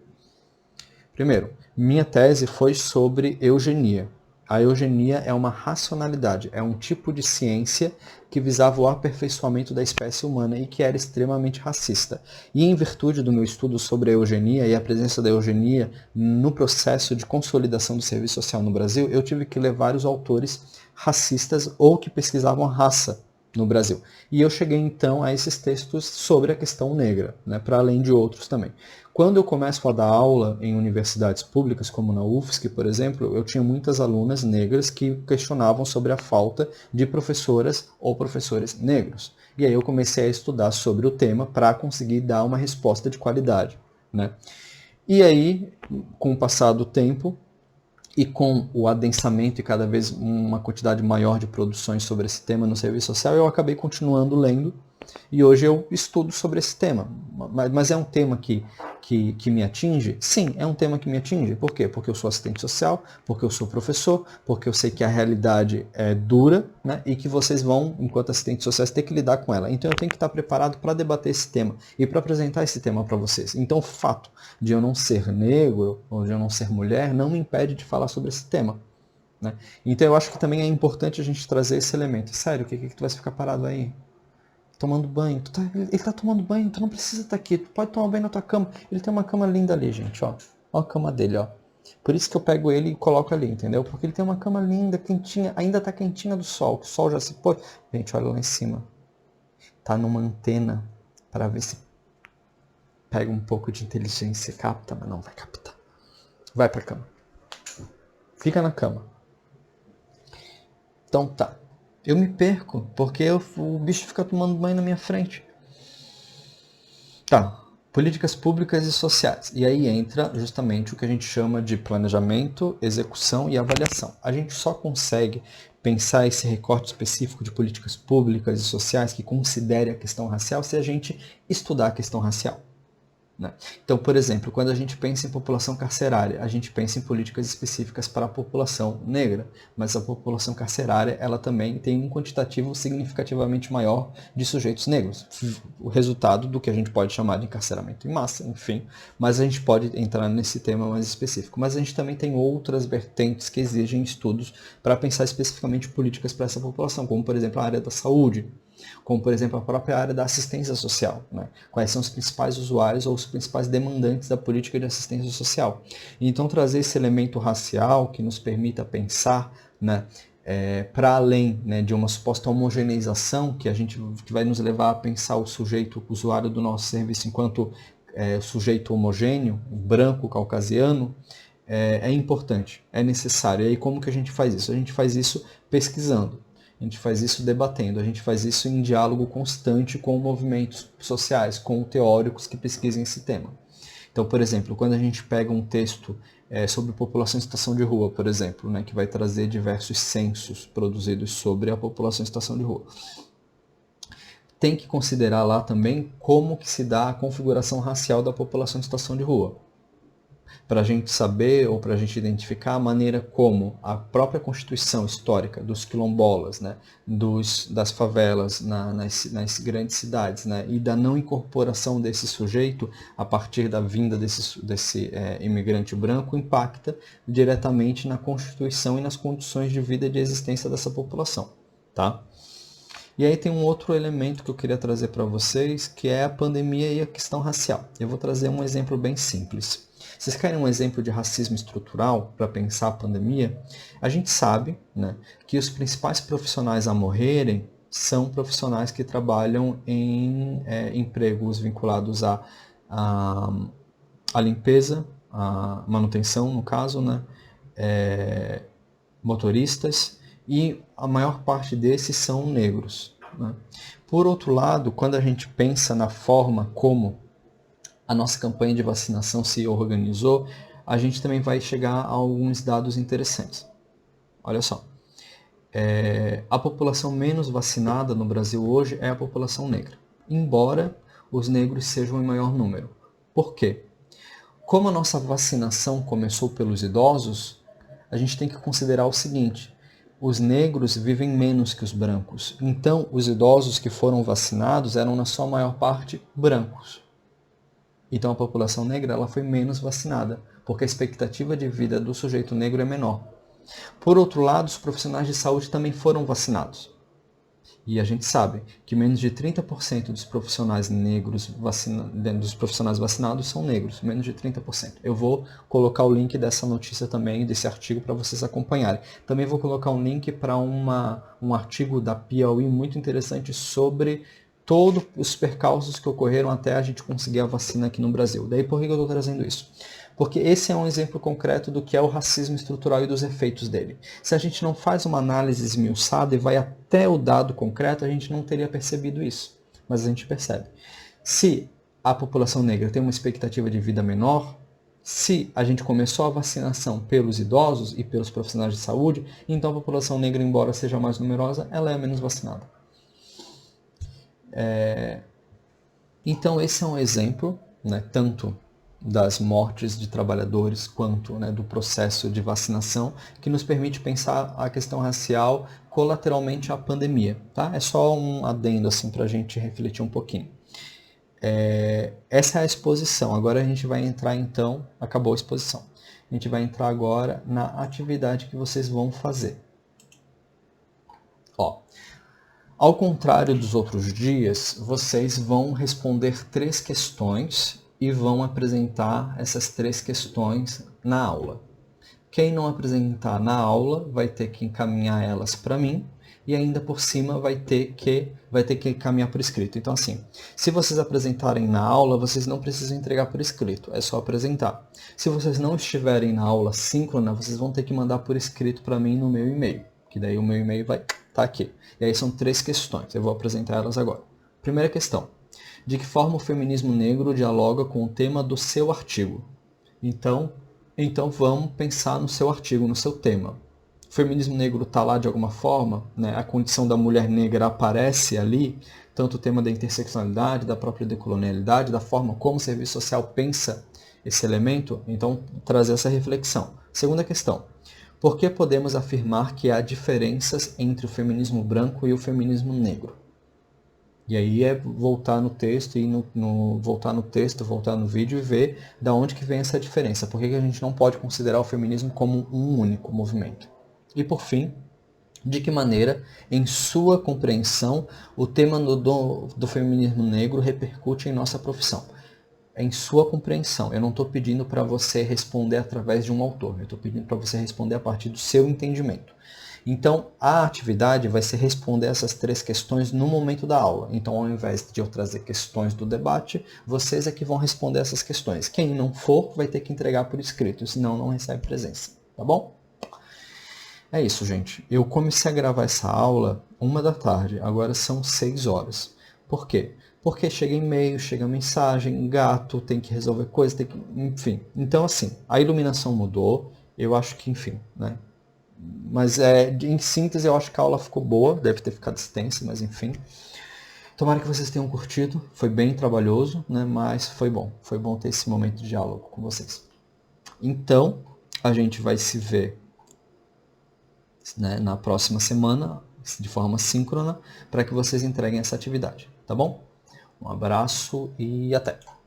Primeiro, minha tese foi sobre eugenia. A eugenia é uma racionalidade, é um tipo de ciência que visava o aperfeiçoamento da espécie humana e que era extremamente racista. E em virtude do meu estudo sobre a eugenia e a presença da eugenia no processo de consolidação do serviço social no Brasil, eu tive que ler vários autores racistas ou que pesquisavam a raça no Brasil. E eu cheguei então a esses textos sobre a questão negra, né, para além de outros também. Quando eu começo a dar aula em universidades públicas, como na UFSC, por exemplo, eu tinha muitas alunas negras que questionavam sobre a falta de professoras ou professores negros. E aí eu comecei a estudar sobre o tema para conseguir dar uma resposta de qualidade, né? E aí, com o passar do tempo, e com o adensamento e cada vez uma quantidade maior de produções sobre esse tema no serviço social, eu acabei continuando lendo e hoje eu estudo sobre esse tema. Mas é um tema que me atinge? Sim, é um tema que me atinge. Por quê? Porque eu sou assistente social, porque eu sou professor, porque eu sei que a realidade é dura, né, e que vocês vão, enquanto assistentes sociais, ter que lidar com ela. Então eu tenho que estar preparado para debater esse tema e para apresentar esse tema para vocês. Então o fato de eu não ser negro ou de eu não ser mulher não me impede de falar sobre esse tema, né? Então eu acho que também é importante a gente trazer esse elemento. Sério, o que tu vai ficar parado aí? Tomando banho, ele tá tomando banho, tu não precisa estar aqui, tu pode tomar banho na tua cama. Ele tem uma cama linda ali, gente, ó. Ó a cama dele, ó. Por isso que eu pego ele e coloco ali, entendeu? Porque ele tem uma cama linda, quentinha, ainda tá quentinha do sol, que o sol já se pôs. Gente, olha lá em cima. Tá numa antena para ver se pega um pouco de inteligência, capta, mas não vai captar. Vai pra cama. Fica na cama. Então tá. Eu me perco, porque o bicho fica tomando banho na minha frente. Tá, políticas públicas e sociais. E aí entra justamente o que a gente chama de planejamento, execução e avaliação. A gente só consegue pensar esse recorte específico de políticas públicas e sociais que considere a questão racial se a gente estudar a questão racial, né? Então, por exemplo, quando a gente pensa em população carcerária, a gente pensa em políticas específicas para a população negra, mas a população carcerária ela também tem um quantitativo significativamente maior de sujeitos negros, o resultado do que a gente pode chamar de encarceramento em massa, enfim, mas a gente pode entrar nesse tema mais específico. Mas a gente também tem outras vertentes que exigem estudos para pensar especificamente políticas para essa população, como, por exemplo, a área da saúde, como, por exemplo, a própria área da assistência social, né? Quais são os principais usuários ou os principais demandantes da política de assistência social. Então, trazer esse elemento racial que nos permita pensar, né, para além, né, de uma suposta homogeneização que vai nos levar a pensar o sujeito, o usuário do nosso serviço enquanto sujeito homogêneo, branco, caucasiano, é importante, é necessário. E aí como que a gente faz isso? A gente faz isso pesquisando. A gente faz isso debatendo, a gente faz isso em diálogo constante com movimentos sociais, com teóricos que pesquisem esse tema. Então, por exemplo, quando a gente pega um texto sobre população em situação de rua, por exemplo, né, que vai trazer diversos censos produzidos sobre a população em situação de rua, tem que considerar lá também como que se dá a configuração racial da população em situação de rua. para a gente saber ou para a gente identificar a maneira como a própria constituição histórica dos quilombolas, né, das favelas nas grandes cidades, né, e da não incorporação desse sujeito a partir da vinda desse imigrante branco impacta diretamente na constituição e nas condições de vida e de existência dessa população. Tá? E aí tem um outro elemento que eu queria trazer para vocês, que é a pandemia e a questão racial. Eu vou trazer um exemplo bem simples. Vocês querem um exemplo de racismo estrutural para pensar a pandemia? A gente sabe, né, que os principais profissionais a morrerem são profissionais que trabalham em empregos vinculados à limpeza, à manutenção, no caso, né, motoristas, e a maior parte desses são negros, né? Por outro lado, quando a gente pensa na forma como a nossa campanha de vacinação se organizou, a gente também vai chegar a alguns dados interessantes. Olha só, a população menos vacinada no Brasil hoje é a população negra, embora os negros sejam em maior número. Por quê? Como a nossa vacinação começou pelos idosos, a gente tem que considerar o seguinte: os negros vivem menos que os brancos. Então, os idosos que foram vacinados eram, na sua maior parte, brancos. Então, a população negra ela foi menos vacinada, porque a expectativa de vida do sujeito negro é menor. Por outro lado, os profissionais de saúde também foram vacinados. E a gente sabe que menos de 30% dos profissionais negros dos profissionais vacinados são negros, menos de 30%. Eu vou colocar o link dessa notícia também, desse artigo, para vocês acompanharem. Também vou colocar um link para um artigo da Piauí muito interessante sobre todos os percalços que ocorreram até a gente conseguir a vacina aqui no Brasil. Daí por que eu estou trazendo isso? Porque esse é um exemplo concreto do que é o racismo estrutural e dos efeitos dele. Se a gente não faz uma análise esmiuçada e vai até o dado concreto, a gente não teria percebido isso. Mas a gente percebe. Se a população negra tem uma expectativa de vida menor, se a gente começou a vacinação pelos idosos e pelos profissionais de saúde, então a população negra, embora seja mais numerosa, ela é menos vacinada. Então esse é um exemplo, né, tanto das mortes de trabalhadores quanto, né, do processo de vacinação, que nos permite pensar a questão racial colateralmente à pandemia. Tá? É só um adendo assim, para a gente refletir um pouquinho. Essa é a exposição. Agora a gente vai entrar então, acabou a exposição. A gente vai entrar agora na atividade que vocês vão fazer. Ó, ao contrário dos outros dias, vocês vão responder 3 questões e vão apresentar essas 3 questões na aula. Quem não apresentar na aula vai ter que encaminhar elas para mim e ainda por cima vai ter que encaminhar por escrito. Então assim, se vocês apresentarem na aula, vocês não precisam entregar por escrito, é só apresentar. Se vocês não estiverem na aula síncrona, vocês vão ter que mandar por escrito para mim no meu e-mail, que daí o meu e-mail vai estar aqui. E aí são 3 questões, eu vou apresentar elas agora. Primeira questão: de que forma o feminismo negro dialoga com o tema do seu artigo? Então vamos pensar no seu artigo, no seu tema. O feminismo negro está lá de alguma forma, né? A condição da mulher negra aparece ali, tanto o tema da interseccionalidade, da própria decolonialidade, da forma como o serviço social pensa esse elemento. Então, trazer essa reflexão. Segunda questão: por que podemos afirmar que há diferenças entre o feminismo branco e o feminismo negro? E aí é voltar no texto, voltar no vídeo e ver da onde que vem essa diferença. Por que a gente não pode considerar o feminismo como um único movimento? E por fim, de que maneira, em sua compreensão, o tema do feminismo negro repercute em nossa profissão? Em sua compreensão. Eu não estou pedindo para você responder através de um autor. Eu estou pedindo para você responder a partir do seu entendimento. Então, a atividade vai ser responder essas 3 questões no momento da aula. Então, ao invés de eu trazer questões do debate, vocês é que vão responder essas questões. Quem não for, vai ter que entregar por escrito, senão não recebe presença. Tá bom? É isso, gente. Eu comecei a gravar essa aula 13h, agora são 6 horas. Por quê? Porque chega e-mail, chega mensagem, gato, tem que resolver coisa, enfim. Então, assim, a iluminação mudou, eu acho que, enfim, né? Mas em síntese eu acho que a aula ficou boa, deve ter ficado extensa, mas enfim. Tomara que vocês tenham curtido, foi bem trabalhoso, né? Mas foi bom ter esse momento de diálogo com vocês. Então, a gente vai se ver, né, na próxima semana, de forma síncrona, para que vocês entreguem essa atividade, tá bom? Um abraço e até!